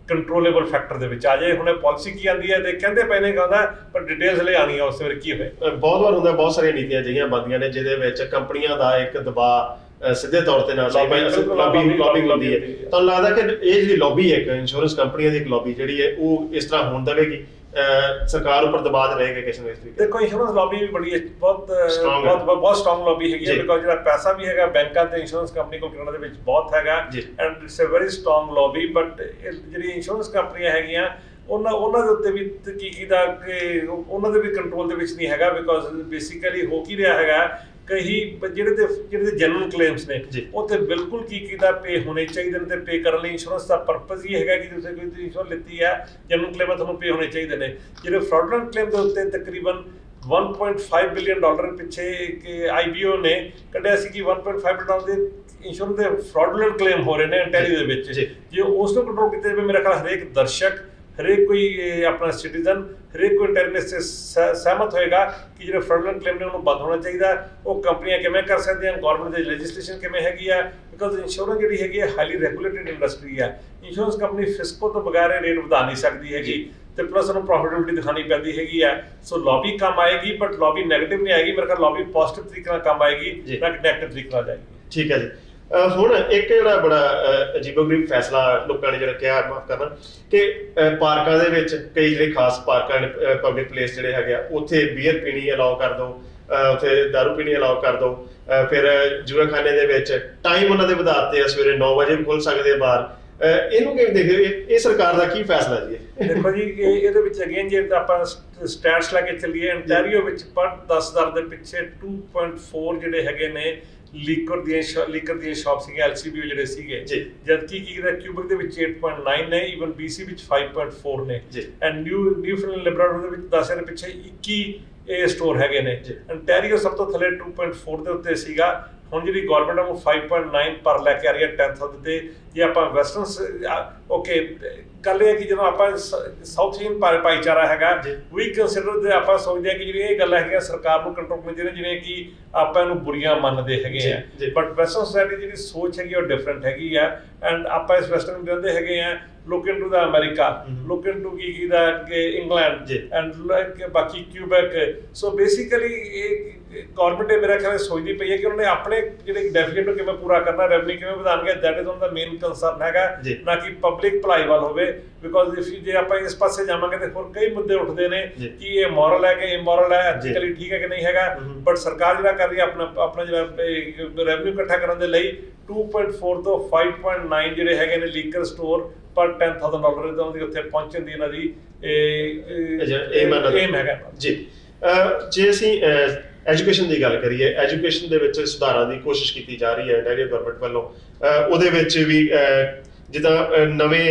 [SPEAKER 2] ਕੰਟਰੋਲੇਬਲ ਫੈਕਟਰ ਦੇ ਵਿੱਚ ਆ ਜਾਏ। ਹੁਣ ਪਾਲਿਸੀ ਕੀ ਆਉਂਦੀ ਹੈ ਤੇ ਕਹਿੰਦੇ ਪਏ ਨੇ ਕਹਿੰਦਾ, ਪਰ ਡਿਟੇਲਸ ਹਲੇ ਆਉਣੀ ਆ ਉਸ ਵੇਲੇ ਕੀ ਹੋਵੇ।
[SPEAKER 1] ਬਹੁਤ ਵਾਰ ਹੁੰਦਾ, ਬਹੁਤ ਸਾਰੀਆਂ ਨੀਤੀਆਂ ਅਜਿਹੀਆਂ ਬਣਦੀਆਂ ਨੇ ਜਿਹਦੇ ਵਿੱਚ ਕੰਪਨੀਆਂ ਦਾ ਇੱਕ ਦਬਾਅ ਸਿੱਧੇ ਤੌਰ ਤੇ ਨਾਲ ਲੌਬਿੰਗ ਹੁੰਦੀ ਹੈ। ਤੁਹਾਨੂੰ ਲੱਗਦਾ ਕਿ ਇਹ ਜਿਹੜੀ ਲੌਬੀ ਹੈ ਇੰਸ਼ੋਰੈਂਸ ਕੰਪਨੀਆਂ ਦੀ ਇੱਕ ਲੌਬੀ ਜਿਹੜੀ ਹੈ ਉਹ ਇਸ ਤਰ੍ਹਾਂ ਹੋਣ ਦੇਵੇਗੀ, ਸਰਕਾਰ ਉੱਪਰ ਦਬਾਅ ਰਹੇਗਾ ਕਿਸੇ ਨੂੰ ਇਸ ਤਰੀਕੇ?
[SPEAKER 2] ਦੇਖੋ ਇੰਸ਼ੋਰੈਂਸ ਲੌਬੀ ਵੀ ਬੜੀ ਬਹੁਤ ਸਟਰੋਂਗ ਲੌਬੀ ਹੈਗੀ ਹੈ, ਬਿਕਾਜ਼ ਜਿਹੜਾ ਪੈਸਾ ਵੀ ਹੈਗਾ ਬੈਂਕਾਂ ਤੇ ਇੰਸ਼ੋਰੈਂਸ ਕੰਪਨੀ ਕੋਲ ਕੈਨੇਡਾ ਦੇ ਵਿੱਚ ਬਹੁਤ ਹੈਗਾ and it's a very strong lobby. But ਜਿਹੜੀ ਇੰਸ਼ੋਰੈਂਸ ਕੰਪਨੀਆਂ ਹੈਗੀਆਂ ਉਹਨਾਂ ਦੇ ਉੱਤੇ ਵੀ ਉਹਨਾਂ ਦੇ ਵੀ ਕੰਟਰੋਲ ਦੇ ਵਿੱਚ ਨਹੀਂ ਹੈਗਾ, ਬਿਕਾਜ਼ ਬੇਸਿਕਲੀ ਹੋ ਕੀ ਰਿਹਾ ਹੈਗਾ ਕਈ ਜਿਹੜੇ ਜਨਰਲ ਕਲੇਮਸ ਨੇ ਉਹ ਤੇ ਬਿਲਕੁਲ ਪੇ ਹੋਣੇ ਚਾਹੀਦੇ ਨੇ, ਤੇ ਪੇ ਕਰਨ ਲਈ ਇੰਸ਼ੋਰੈਂਸ ਦਾ ਪਰਪਸ ਹੀ ਹੈਗਾ ਕਿ ਤੁਸੀਂ ਕੋਈ ਇੰਸ਼ੋਰੈਂਸ ਲਿੱਤੀ ਹੈ ਜਨਰਲ ਕਲੇਮ ਤੁਹਾਨੂੰ ਪੇ ਹੋਣੇ ਚਾਹੀਦੇ ਨੇ। ਜਿਹੜੇ ਫਰਾਡੂਲੈਂਟ ਕਲੇਮ ਦੇ ਉੱਤੇ ਤਕਰੀਬਨ $1.5 ਬਿਲੀਅਨ ਪਿੱਛੇ IBO ਨੇ ਕੱਢਿਆ ਸੀ ਕਿ $1.5 ਬਿਲੀਅਨ ਦੇ ਇੰਸ਼ੋਰੈਂਸ ਦੇ ਫਰਾਡੂਲੈਂਟ ਕਲੇਮ ਹੋ ਰਹੇ ਨੇ ontario ਦੇ ਵਿੱਚ। ਜੇ ਉਸ ਨੂੰ ਕੰਟਰੋਲ ਕੀਤਾ ਜਾਵੇ, ਮੇਰਾ ਖਿਆਲ ਹਰੇਕ ਦਰਸ਼ਕ ਹਰੇਕ ਕੋਈ ਆਪਣਾ ਸਿਟੀਜ਼ਨ ਹਰੇਕ ਕੋਈ ਇੰਟੈਲੀਜੈਂਸ ਤੇ ਸਹਿਮਤ ਹੋਏਗਾ ਕਿ ਜਿਹੜੇ ਫਰਡੂਲੈਂਟ ਕਲੇਮ ਨੇ ਉਹਨੂੰ ਬੰਦ ਹੋਣਾ ਚਾਹੀਦਾ। ਉਹ ਕੰਪਨੀਆਂ ਕਿਵੇਂ ਕਰ ਸਕਦੀਆਂ, ਗਵਰਨਮੈਂਟ ਦੀ ਲੈਜਿਸਲੇਸ਼ਨ ਕਿਵੇਂ ਹੈਗੀ ਆ, ਬਿਕਾਜ਼ ਇੰਸ਼ੋਰੈਂਸ ਜਿਹੜੀ ਹੈਗੀ ਹੈ ਹਾਈਲੀ ਰੈਗੂਲੇਟਡ ਇੰਡਸਟਰੀ ਆ। ਇੰਸ਼ੋਰੈਂਸ ਕੰਪਨੀ ਫਿਸਕੋ ਤੋਂ ਬਗੈਰ ਰੇਟ ਵਧਾ ਨਹੀਂ ਸਕਦੀ ਹੈਗੀ ਤੇ ਪਲੱਸ ਉਹਨੂੰ ਪ੍ਰੋਫਿਟੇਬਿਲਿਟੀ ਦਿਖਾਣੀ ਪੈਂਦੀ ਹੈਗੀ ਆ। ਸੋ ਲੌਬੀ ਕੰਮ ਆਏਗੀ, ਬਟ ਲੌਬੀ ਨੈਗੇਟਿਵ ਨਹੀਂ ਆਏਗੀ। ਮੇਰੇ ਖਿਆਲ ਲੌਬੀ ਪੋਜ਼ਿਟਿਵ ਤਰੀਕੇ ਨਾਲ ਕੰਮ ਆਏਗੀ, ਨਾ ਨੈਗੇਟਿਵ ਤਰੀਕੇ ਨਾਲ ਜਾਏਗੀ।
[SPEAKER 1] ਠੀਕ ਹੈ ਜੀ। ਹੁਣ ਇੱਕ ਜਿਹੜਾ ਬੜਾ ਅਜੀਬੋ-ਗਰੀਬ ਫੈਸਲਾ ਲੋਕਾਂ ਨੇ ਜਿਹੜਾ ਕਿਹਾ, ਮਾਫ ਕਰਨਾ, ਕਿ ਪਾਰਕਾਂ ਦੇ ਵਿੱਚ ਕਈ ਜਿਹੜੇ ਖਾਸ ਪਾਰਕਾਂ ਨੇ, ਪਬਲਿਕ ਪਲੇਸ ਜਿਹੜੇ ਹੈਗੇ ਆ, ਉੱਥੇ ਬੀਅਰ ਪੀਣੀ ਅਲਾਉ ਕਰ ਦਿਓ, ਉੱਥੇ ਦਾਰੂ ਪੀਣੀ ਅਲਾਉ ਕਰ ਦਿਓ। ਫਿਰ ਜੂਆਖਾਨੇ ਦੇ ਵਿੱਚ ਟਾਈਮ ਉਹਨਾਂ ਦੇ ਵਧਾ ਦਿੱਤੇ ਆ, ਸਵੇਰੇ 9 ਵਜੇ ਵੀ ਖੁੱਲ ਸਕਦੇ ਆ ਬਾਰ। ਇਹਨੂੰ ਕਿਵੇਂ ਦੇਖਦੇ ਹੋ? ਇਹ ਸਰਕਾਰ ਦਾ ਕੀ ਫੈਸਲਾ ਜੀ?
[SPEAKER 2] ਦੇਖੋ ਜੀ, ਇਹਦੇ ਵਿੱਚ ਅਗੇਨ ਜੇ ਆਪਾਂ ਸਟੈਟਸ ਲੈ ਕੇ ਚੱਲੀਏ, ਅੰਟੈਰੀਓ ਵਿੱਚ ਪਰ 10,000 ਦੇ ਪਿੱਛੇ 2.4 ਜਿਹੜੇ ਹੈਗੇ ਨੇ ਲੀਕਰ ਦੀਆਂ ਸ਼ਾਪ ਸੀਗੀਆਂ, LCBO ਜਿਹੜੇ ਸੀਗੇ, ਜਦਕਿ ਕੀ ਕਿਊਬਿਕ ਦੇ ਵਿੱਚ 8.9 ਨੇ, ਈਵਨ BC ਵਿੱਚ 5.4 ਨੇ, ਐਂਡ ਨਿਊਫਾਊਂਡਲੈਂਡ ਲਿਬਰਾਡੋਰ ਦੇ ਵਿੱਚ 10 ਦੇ ਪਿੱਛੇ 21 ਇਹ ਸਟੋਰ ਹੈਗੇ ਨੇ। ਅੰਟੈਰੀਓ ਸਭ ਤੋਂ ਥੱਲੇ 2.4 ਦੇ ਉੱਤੇ ਸੀਗਾ। ਹੁਣ ਜਿਹੜੀ ਗਵਰਨਮੈਂਟ ਨੂੰ 5.9 ਪਰ ਲੈ ਕੇ ਆ ਰਹੀ ਹੈ 10,000 ਤੇ। ਜੇ ਆਪਾਂ ਵੈਸਟਰਨ ਓਕੇ, ਗੱਲ ਇਹ ਹੈ ਕਿ ਜਦੋਂ ਆਪਾਂ ਸਾਊਥ ਇੰਡੀਅਨ ਭਾਈਚਾਰਾ ਹੈਗਾ, ਵੀ ਕੰਸੀਡਰ ਆਪਾਂ ਸੋਚਦੇ ਹਾਂ ਕਿ ਜਿਹੜੀਆਂ ਇਹ ਗੱਲਾਂ ਹੈਗੀਆਂ ਸਰਕਾਰ ਨੂੰ ਕੰਟਰੋਲ ਕਰਨੀ ਚਾਹੀਦੀਆਂ, ਜਿਵੇਂ ਕਿ ਆਪਾਂ ਇਹਨੂੰ ਬੁਰੀਆਂ ਮੰਨਦੇ ਹੈਗੇ ਆ, ਬਟ ਵੈਸਟਰਨ ਸੋਸਾਇਟੀ ਜਿਹੜੀ ਸੋਚ ਹੈਗੀ ਉਹ ਡਿਫਰੈਂਟ ਹੈਗੀ ਆ। ਐਂਡ ਆਪਾਂ ਇਸ ਵੈਸਟਰਨ ਰਹਿੰਦੇ ਹੈਗੇ ਆ, look into the America, look into England and ਬਾਕੀ ਕਿਊਬੈਕ। ਸੋ ਬੇਸਿਕਲੀ ਗਵਰਨਮੈਂਟ ਮੇਰਾ ਖਿਆਲ ਸੋਚਦੀ ਪਈ ਹੈ ਕਿ ਉਹਨਾਂ ਨੇ ਆਪਣੇ ਜਿਹੜੇ ਡੈਫੀਸਿਟ ਨੂੰ ਕਿਵੇਂ ਪੂਰਾ ਕਰਨਾ, ਰੈਵਨਿਊ ਕਿਵੇਂ ਵਧਾਉਣਗੇ, ਦੈਟ ਇਜ਼ ਉਹਨਾਂ ਦਾ ਮੇਨ ਕੰਸਰਨ ਹੈਗਾ, ਨਾ ਕਿ ਪਬਲਿਕ ਭਲਾਈ ਵੱਲ ਹੋਵੇ। ਬਿਕਾਜ਼ ਜੇ ਆਪਾਂ ਇਸ ਪਾਸੇ ਜਾਵਾਂਗੇ ਤੇ ਹੋਰ ਕਈ ਮੁੱਦੇ ਉੱਠਦੇ ਨੇ ਕਿ ਇਹ ਮੋਰਲ ਹੈ ਕਿ ਇਮੋਰਲ ਹੈ, ਐਥੀਕਲੀ ਠੀਕ ਹੈ ਕਿ ਨਹੀਂ ਹੈਗਾ। ਬਟ ਸਰਕਾਰ ਜਿਹੜਾ ਕਰ ਰਹੀ ਹੈ ਆਪਣਾ ਜਿਹੜਾ ਰੈਵਨਿਊ ਇਕੱਠਾ ਕਰਨ ਦੇ ਲਈ 2.4 ਤੋਂ 5.9 ਜਿਹੜੇ ਹੈਗੇ ਨੇ ਲੀਕਰ ਸਟੋਰ ਪਰ $10,000 ਦੀ ਉੱਥੇ ਪਹੁੰਚਣ ਦੀ ਇਹਨਾਂ ਦੀ ਏਮ ਹੈਗਾ ਜੀ।
[SPEAKER 1] ਜੇ ਅਸੀਂ ਐਜੂਕੇਸ਼ਨ ਦੀ ਗੱਲ ਕਰੀਏ, ਐਜੂਕੇਸ਼ਨ ਦੇ ਵਿੱਚ ਸੁਧਾਰਾਂ ਦੀ ਕੋਸ਼ਿਸ਼ ਕੀਤੀ ਜਾ ਰਹੀ ਹੈ ਇੰਟੈਰੀਅਰ ਗਵਰਨਮੈਂਟ ਵੱਲੋਂ। ਉਹਦੇ ਵਿੱਚ ਵੀ ਜਿੱਦਾਂ ਨਵੇਂ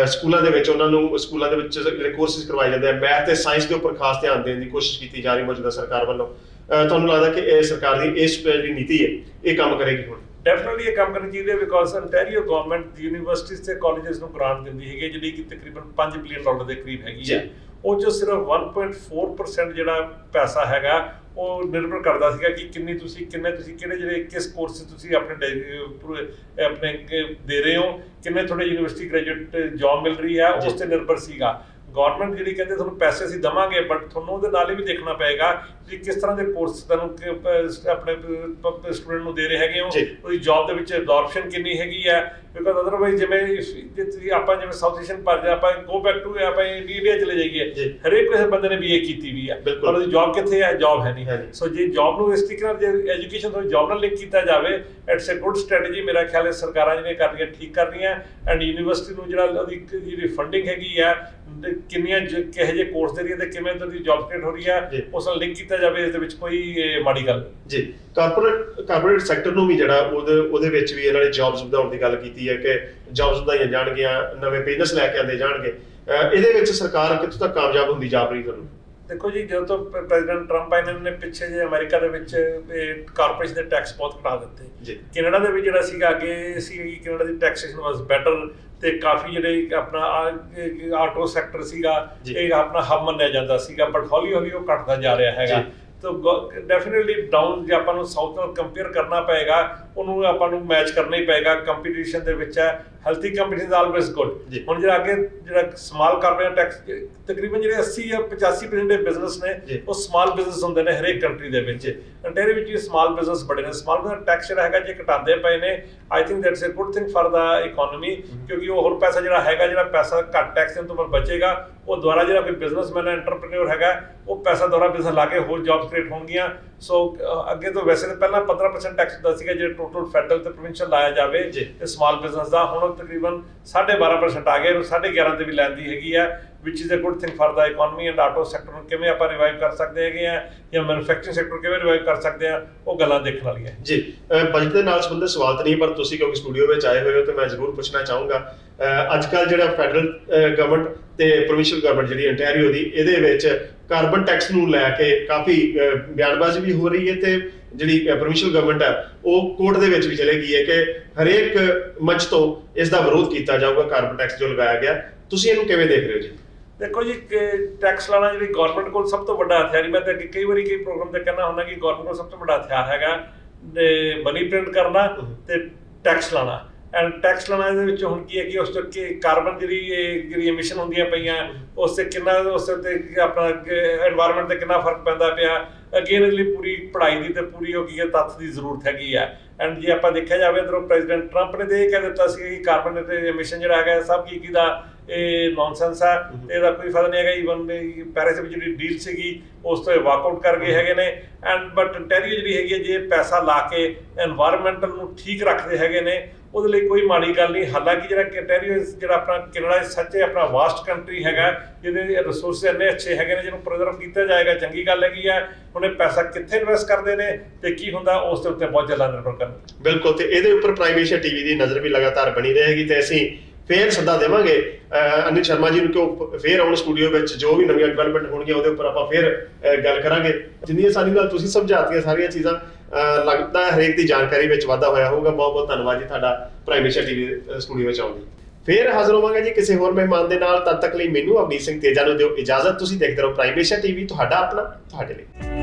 [SPEAKER 1] ਸਕੂਲਾਂ ਦੇ ਵਿੱਚ ਉਹਨਾਂ ਨੂੰ ਸਕੂਲਾਂ ਦੇ ਵਿੱਚ ਜਿਹੜੇ ਕੋਰਸਿਸ ਕਰਵਾਏ ਜਾਂਦੇ ਆ, ਮੈਥ ਤੇ ਸਾਇੰਸ ਦੇ ਉੱਪਰ ਖਾਸ ਧਿਆਨ ਦੇਣ ਦੀ ਕੋਸ਼ਿਸ਼ ਕੀਤੀ ਜਾ ਰਹੀ ਮੌਜੂਦਾ ਸਰਕਾਰ ਵੱਲੋਂ। ਤੁਹਾਨੂੰ ਲੱਗਦਾ ਕਿ ਇਹ ਸਰਕਾਰ ਦੀ ਇਸ ਜਿਹੜੀ ਨੀਤੀ ਹੈ ਇਹ ਕੰਮ ਕਰੇਗੀ? ਹੁਣ
[SPEAKER 2] ਡੈਫੀਨਿਟਲੀ ਇਹ ਕੰਮ ਕਰਨੀ ਚਾਹੀਦੀ ਹੈ, ਬਿਕਾਜ਼ ਅੰਟੈਰੀਓ ਗਵਰਨਮੈਂਟ ਯੂਨੀਵਰਸਿਟੀਜ਼ ਤੇ ਕਾਲਜਸ ਨੂੰ ਗ੍ਰਾਂਟ ਦਿੰਦੀ ਹੈਗੀ, ਜਿਹੜੀ ਕਿ ਤਕਰੀਬਨ $5 ਬਿਲੀਅਨ ਦੇ ਕਰੀਬ ਹੈਗੀ ਹੈ। ਉਹ 'ਚੋਂ ਸਿਰਫ 1.4% ਜਿਹੜਾ ਪੈਸਾ ਹੈਗਾ ਉਹ ਨਿਰਭਰ ਕਰਦਾ ਸੀਗਾ ਕਿ ਕਿੰਨੇ ਤੁਸੀਂ ਕਿਹੜੇ ਜਿਹੜੇ ਕਿਸ ਕੋਰਸ ਤੁਸੀਂ ਆਪਣੇ ਦੇ ਰਹੇ ਹੋ, ਕਿੰਨੇ ਤੁਹਾਡੇ ਯੂਨੀਵਰਸਿਟੀ ਗ੍ਰੈਜੂਏਟ ਜੌਬ ਮਿਲ ਰਹੀ ਹੈ, ਉਸ ਤੇ ਨਿਰਭਰ ਸੀਗਾ। ਗਵਰਨਮੈਂਟ ਜਿਹੜੀ ਕਹਿੰਦੇ ਤੁਹਾਨੂੰ ਪੈਸੇ ਅਸੀਂ ਦੇਵਾਂਗੇ, ਬਟ ਤੁਹਾਨੂੰ ਉਹਦੇ ਨਾਲ ਇਹ ਵੀ ਦੇਖਣਾ ਪਏਗਾ ਕਿ ਕਿਸ ਤਰ੍ਹਾਂ ਦੇ ਕੋਰਸ ਤੁਹਾਨੂੰ ਆਪਣੇ ਸਟੂਡੈਂਟ ਨੂੰ ਦੇ ਰਹੇ ਹੈਗੇ ਹੋ, ਉਹਦੀ ਜੌਬ ਦੇ ਵਿੱਚ ਅਡਾਪਸ਼ਨ ਕਿੰਨੀ ਹੈਗੀ ਹੈ। ਬਿਕਾਜ਼ ਅਦਰਵਾਈਜ਼ ਜਿਵੇਂ ਆਪਾਂ ਸਾਊਥ ਏਸ਼ੀਅਨ ਪਰ ਆਪਾਂ ਗੋ ਬੈਕ ਟੂ ਆਪਾਂ ਇੰਡੀਆ ਚਲੇ ਜਾਈਏ, ਹਰੇਕ ਕਿਸੇ ਬੰਦੇ ਨੇ BA ਕੀਤੀ ਵੀ ਹੈ, ਪਰ ਉਹਦੀ ਜੌਬ ਕਿੱਥੇ ਹੈ? ਜੌਬ ਹੈ ਨਹੀਂ। ਸੋ ਜੇ ਜੌਬ ਨੂੰ ਇਸ ਤਰੀਕੇ ਨਾਲ ਜੇ ਐਜੂਕੇਸ਼ਨ ਤੋਂ ਜੌਬ ਨਾਲ ਲਿੰਕ ਕੀਤਾ ਜਾਵੇ, ਇਟਸ ਅ ਗੁੱਡ ਸਟ੍ਰੈਟਜੀ। ਮੇਰਾ ਖਿਆਲ ਹੈ ਸਰਕਾਰਾਂ ਜਿਹੜੀਆਂ ਕਰ ਰਹੀਆਂ ਠੀਕ ਕਰ ਰਹੀਆਂ। ਐਂਡ ਯੂਨੀਵਰਸਿਟੀ ਨੂੰ ਜਿਹੜਾ ਉਹਦੀ ਜਿਹੜੀ ਫੰਡਿੰਗ ਹੈਗੀ ਹੈ, ਕਿੰਨੀਆਂ ਕਿਹੋ ਜਿਹੇ ਕੋਰਸ ਦੇ ਰਹੀ ਹੈ ਤੇ ਕਿਵੇਂ ਉਹਦੀ ਜੌਬ ਕ੍ਰੀਏਟ ਹੋ ਰਹੀ ਹੈ, ਉਸ ਨਾਲ ਲਿੰਕ ਕੀਤਾ ਜਾਵੇ। ਇਸ ਦੇ ਵਿੱਚ ਕੋਈ ਮਾੜੀ ਗੱਲ ਜੀ।
[SPEAKER 1] ਕਾਰਪੋਰੇਟ ਸੈਕਟਰ ਨੂੰ ਵੀ ਜਿਹੜਾ ਉਹਦੇ ਵਿੱਚ ਵੀ ਇਹਨਾਂ ਨੇ ਜੌਬਸ ਵਧਾਉਣ ਦੀ ਗੱਲ ਕੀਤੀ ਹੈ ਕਿ ਜੌਬਸ ਵਧਾਈਆਂ ਜਾਣਗੀਆਂ, ਨਵੇਂ ਬਿਜ਼ਨਸ ਲੈ ਕੇ ਆਉਂਦੇ ਜਾਣਗੇ। ਇਹਦੇ ਵਿੱਚ ਸਰਕਾਰ ਕਿੱਥੋਂ ਤੱਕ ਕਾਮਯਾਬ ਹੁੰਦੀ ਜਾ ਰਹੀ ਤੁਹਾਨੂੰ?
[SPEAKER 2] ਦੇਖੋ ਜੀ, ਜਦੋਂ ਤੋਂ ਪ੍ਰੈਜ਼ੀਡੈਂਟ ਟਰੰਪ ਆਏ ਨੇ ਪਿੱਛੇ ਜੇ ਅਮਰੀਕਾ ਦੇ ਵਿੱਚ ਕਾਰਪੋਰੇਸ਼ਨ ਦੇ ਟੈਕਸ ਬਹੁਤ ਘਟਾ ਦਿੱਤੇ। ਕੈਨੇਡਾ ਦੇ ਵੀ ਜਿਹੜਾ ਸੀਗਾ ਅੱਗੇ ਸੀ ਕਿ ਕੈਨੇਡਾ ਦੀ ਟੈਕਸੇਸ਼ਨ ਵਾਸ ਬੈਟਰ, ਤੇ ਕਾਫੀ ਜਿਹੜੇ ਆਪਣਾ ਆਟੋ ਸੈਕਟਰ ਸੀਗਾ ਇਹ ਆਪਣਾ ਹੱਬ ਮੰਨਿਆ ਜਾਂਦਾ ਸੀਗਾ, ਬਟ ਹੌਲੀ ਹੌਲੀ ਉਹ ਘਟਦਾ ਜਾ ਰਿਹਾ ਹੈਗਾ। ਤਾਂ ਡੈਫੀਨੇਟਲੀ ਡਾਊਨ ਜੇ ਆਪਾਂ ਨੂੰ ਸਾਊਥ ਨਾਲ ਕੰਪੇਅਰ ਕਰਨਾ ਪਏਗਾ, ਉਹਨੂੰ ਆਪਾਂ ਨੂੰ ਮੈਚ ਕਰਨਾ ਹੀ ਪਏਗਾ। ਕੰਪੀਟੀਸ਼ਨ ਦੇ ਵਿੱਚ ਹੈ, ਹੈਲਥੀ ਕੰਪੀਟੀਸ਼ਨ ਆਲਵੇਜ਼ ਗੁੱਡ। ਹੁਣ ਜਿਹੜਾ ਅੱਗੇ ਜਿਹੜਾ ਸਮਾਲ ਕਾਰਪੋਰੇਟ ਟੈਕਸ ਤਕਰੀਬਨ ਜਿਹੜੇ 80 ਜਾਂ 85% ਦੇ ਬਿਜ਼ਨਸ ਨੇ ਉਹ ਸਮਾਲ ਬਿਜ਼ਨਸ ਹੁੰਦੇ ਨੇ ਹਰੇਕ ਕੰਟਰੀ ਦੇ ਵਿੱਚ। ਅੰਟੈਰੀਓ ਵਿੱਚ ਵੀ ਸਮਾਲ ਬਿਜ਼ਨਸ ਬੜੇ ਨੇ। ਸਮਾਲ ਬਿਜ਼ਨਸ ਟੈਕਸ ਜਿਹੜਾ ਹੈਗਾ ਜੇ ਘਟਾਉਂਦੇ ਪਏ ਨੇ, I think that's a good thing for the economy, ਕਿਉਂਕਿ ਉਹ ਹੋਰ ਪੈਸਾ ਜਿਹੜਾ ਪੈਸਾ ਘੱਟ ਟੈਕਸ ਦੇਣ ਤੋਂ ਬਾਅਦ ਬਚੇਗਾ, ਉਹ ਦੁਆਰਾ ਜਿਹੜਾ ਕੋਈ ਬਿਜ਼ਨਸਮੈਨ ਹੈ, ਐਂਟਰਪ੍ਰੀਨਿਓਰ ਹੈਗਾ, ਉਹ ਪੈਸਾ ਦੁਆਰਾ ਬਿਜ਼ਨਸ ਲਾ ਕੇ ਹੋਰ ਜੌਬਸ ਕ੍ਰੀਏਟ ਹੋਣਗੀਆਂ। ਸੋ ਅੱਗੇ ਤੋਂ ਵੈਸੇ ਤਾਂ ਪਹਿਲਾਂ 15% ਟੈਕਸ ਹੁੰਦਾ ਸੀਗਾ ਜੇ ਟੋਟਲ ਫੈਡਰਲ ਤੇ ਪ੍ਰੋਵਿੰਸ਼ੀਅਲ ਲਾਇਆ ਜਾਵੇ ਤੇ ਸਮਾਲ ਬਿਜ਼ਨਸ ਦਾ, ਹੁਣ ਤਕਰੀਬਨ 12.5% ਆ ਗਏ, 11.5 ਤੇ ਵੀ ਲੈਂਦੀ ਹੈਗੀ ਆ, which is a good thing for the economy। and auto sector ਨੂੰ ਕਿਵੇਂ ਆਪਾਂ ਰਿਵਾਈਵ ਕਰ ਸਕਦੇ ਹੈਗੇ ਆ, ਜਾਂ ਮੈਨੂਫੈਕਚਰਿੰਗ ਸੈਕਟਰ ਕਿਵੇਂ ਰਿਵਾਈਵ ਕਰ ਸਕਦੇ ਆ, ਉਹ ਗੱਲਾਂ ਦੇਖਣ ਵਾਲੀਆਂ
[SPEAKER 1] ਜੀ। ਬਜਟ ਦੇ ਨਾਲ ਸੰਬੰਧਿਤ ਸਵਾਲ ਤਾਂ ਨਹੀਂ, ਪਰ ਤੁਸੀਂ ਕਿਉਂਕਿ ਸਟੂਡੀਓ ਵਿੱਚ ਆਏ ਹੋਏ ਹੋ ਤੇ ਮੈਂ ਜ਼ਰੂਰ ਪੁੱਛਣਾ ਚਾਹੂੰਗਾ। ਅੱਜ ਕੱਲ੍ਹ ਜਿਹੜਾ ਫੈਡਰਲ ਗਵਰਨਮੈਂਟ ਤੇ ਪ੍ਰੋਵਿੰਸ਼ੀਅਲ ਗਵਰਨਮੈਂਟ ਜਿਹੜੀ ਅੰਟੈਰੀਓ ਦੀ, ਇਹਦੇ ਵਿੱਚ ਕਾਰਬਨ ਟੈਕਸ ਨੂੰ ਲੈ ਕੇ ਕਾਫੀ ਬਿਆਨਬਾਜ਼ੀ ਵੀ ਹੋ ਰਹੀ ਹੈ ਤੇ ਜਿਹੜੀ ਪ੍ਰੋਵਿੰਸ਼ੀਅਲ ਗਵਰਨਮੈਂਟ ਹੈ ਉਹ ਕੋਰਟ ਦੇ ਵਿੱਚ ਵੀ ਚਲੇ ਗਈ ਹੈ ਕਿ ਹਰੇਕ ਮੰਚ ਤੋਂ ਇਸ ਦਾ ਵਿਰੋਧ ਕੀਤਾ ਜਾਊਗਾ ਕਾਰਬਨ ਟੈਕਸ ਜੋ ਲਗਾਇਆ ਗਿਆ। ਤੁਸੀਂ ਇਹਨੂੰ ਕਿਵੇਂ ਦੇਖ ਰਹੇ ਹੋ ਜੀ?
[SPEAKER 2] ਦੇਖੋ ਜੀ, ਟੈਕਸ ਲਾਣਾ ਜਿਹੜੀ ਗਵਰਨਮੈਂਟ ਕੋਲ ਸਭ ਤੋਂ ਵੱਡਾ ਹਥਿਆਰ ਹੀ, ਮੈਂ ਤਾਂ ਕਈ ਵਾਰੀ ਕਈ ਪ੍ਰੋਗਰਾਮ ਤੇ ਕਹਿਣਾ ਹੁੰਦਾ ਕਿ ਗਵਰਨਮੈਂਟ ਕੋਲ ਸਭ ਤੋਂ ਵੱਡਾ ਹਥਿਆਰ ਹੈਗਾ ਮਨੀ ਪ੍ਰਿੰਟ ਕਰਨਾ ਤੇ ਟੈਕਸ ਲਾਣਾ। ਐਂਡ ਟੈਕਸ ਲਾਣਾ ਦੇ ਵਿੱਚ ਹੁਣ ਕੀ ਹੈ ਕਿ ਉਸ ਤੋਂ ਕਾਰਬਨ ਜਿਹੜੀ ਐਮਿਸ਼ਨ ਹੁੰਦੀਆਂ ਪਈਆਂ ਉਸ 'ਤੇ ਕਿੰਨਾ, ਉਸ 'ਤੇ ਆਪਣਾ ਐਨਵਾਇਰਨਮੈਂਟ 'ਤੇ ਕਿੰਨਾ ਫਰਕ ਪੈਂਦਾ ਪਿਆ। ਅਗੇਨ ਇਹਦੇ ਲਈ ਪੂਰੀ ਪੜ੍ਹਾਈ ਦੀ ਤੇ ਪੂਰੀ ਉਹ ਕੀ ਹੈ ਤੱਥ ਦੀ ਜ਼ਰੂਰਤ ਹੈਗੀ ਆ। ਐਂਡ ਜੇ ਆਪਾਂ ਦੇਖਿਆ ਜਾਵੇ ਇੱਧਰੋਂ ਪ੍ਰੈਜ਼ੀਡੈਂਟ ਟਰੰਪ ਨੇ ਤਾਂ ਇਹ ਕਹਿ ਦਿੱਤਾ ਸੀ ਕਿ ਕਾਰਬਨ ਤੇ ਐਮਿਸ਼ਨ ਜਿਹੜਾ ਹੈਗਾ ਸਭ ਕੀ ਦਾ ਇਹ ਨੌਨਸੈਂਸ ਆ ਤੇ ਇਹਦਾ ਕੋਈ ਫਾਇਦਾ ਨਹੀਂ ਹੈਗਾ। ਈਵਨ ਪੈਰਿਸ ਵਿੱਚ ਜਿਹੜੀ ਡੀਲ ਸੀਗੀ ਉਸ ਤੋਂ ਵਾਕਆਊਟ ਕਰ ਗਏ ਹੈਗੇ ਨੇ। ਐਂਡ ਬਟ ਟੈਰੀਓ ਜਿਹੜੀ ਹੈਗੀ ਹੈ ਜੇ ਪੈਸਾ ਲਾ ਕੇ ਐਨਵਾਇਰਨਮੈਂਟਲ ਨੂੰ ਠੀਕ ਰੱਖਦੇ ਹੈਗੇ ਨੇ ਉਹਦੇ ਲਈ ਕੋਈ ਮਾੜੀ ਗੱਲ ਨਹੀਂ। ਹਾਲਾਂਕਿ ਜਿਹੜਾ ਟੈਰੀਓ ਜਿਹੜਾ ਆਪਣਾ ਕੈਨੇਡਾ ਸੱਚੇ ਆਪਣਾ ਵਾਸਟ ਕੰਟਰੀ ਹੈਗਾ ਜਿਹਦੇ ਰਿਸੋਰਸ ਇੰਨੇ ਅੱਛੇ ਹੈਗੇ ਨੇ ਜਿਹਨੂੰ ਪ੍ਰੀਜ਼ਰਵ ਕੀਤਾ ਜਾਏਗਾ, ਚੰਗੀ ਗੱਲ ਹੈਗੀ ਆ। ਹੁਣ ਇਹ ਪੈਸਾ ਕਿੱਥੇ ਇਨਵੈਸਟ ਕਰਦੇ ਨੇ ਤੇ ਕੀ ਹੁੰਦਾ ਉਸ ਦੇ ਉੱਤੇ ਬਹੁਤ ਜ਼ਿਆਦਾ ਨਿਰਭਰ ਕਰਦਾ।
[SPEAKER 1] ਬਿਲਕੁਲ, ਤੇ ਇਹਦੇ ਉੱਪਰ ਪ੍ਰਾਈਮ ਏਸ਼ੀਆ ਟੀਵੀ ਦੀ ਨਜ਼ਰ ਵੀ ਲਗਾਤਾਰ ਬਣੀ ਰਹੇਗੀ ਤੇ ਅਸੀਂ ਫੇਰ ਸੱਦਾ ਦੇਵਾਂਗੇ ਅਨਿਲ ਸ਼ਰਮਾ ਜੀ ਨੂੰ ਕਿ ਉਹ ਫੇਰ ਆਉਣ ਸਟੂਡੀਓ ਵਿੱਚ, ਜੋ ਵੀ ਨਵੀਆਂ ਡਿਵੈਲਪਮੈਂਟ ਹੋਣਗੀਆਂ ਉਹਦੇ ਉੱਪਰ ਆਪਾਂ ਫੇਰ ਗੱਲ ਕਰਾਂਗੇ। ਜਿੰਨੀ ਆਸਾਨੀ ਨਾਲ ਤੁਸੀਂ ਸਮਝਾਤੀਆਂ ਸਾਰੀਆਂ ਚੀਜ਼ਾਂ, ਲੱਗਦਾ ਹਰੇਕ ਦੀ ਜਾਣਕਾਰੀ ਵਿੱਚ ਵਾਧਾ ਹੋਇਆ ਹੋਊਗਾ। ਬਹੁਤ ਬਹੁਤ ਧੰਨਵਾਦ ਜੀ ਤੁਹਾਡਾ ਪ੍ਰਾਈਮ ਏਸ਼ੀਆ ਟੀਵੀ ਸਟੂਡੀਓ ਵਿੱਚ ਆਉਣ ਲਈ। ਫੇਰ ਹਾਜ਼ਰ ਹੋਵਾਂਗੇ ਜੀ ਕਿਸੇ ਹੋਰ ਮਹਿਮਾਨ ਦੇ ਨਾਲ। ਤਦ ਤੱਕ ਲਈ ਮੈਨੂੰ ਅਵਨੀਤ ਸਿੰਘ ਤੇਜਾ ਨੂੰ ਦਿਓ ਇਜਾਜ਼ਤ। ਤੁਸੀਂ ਦੇਖਦੇ ਰਹੋ ਪ੍ਰਾਈਮ ਏਸ਼ੀਆ ਟੀਵੀ, ਤੁਹਾਡਾ ਆਪਣਾ, ਤੁਹਾਡੇ ਲਈ।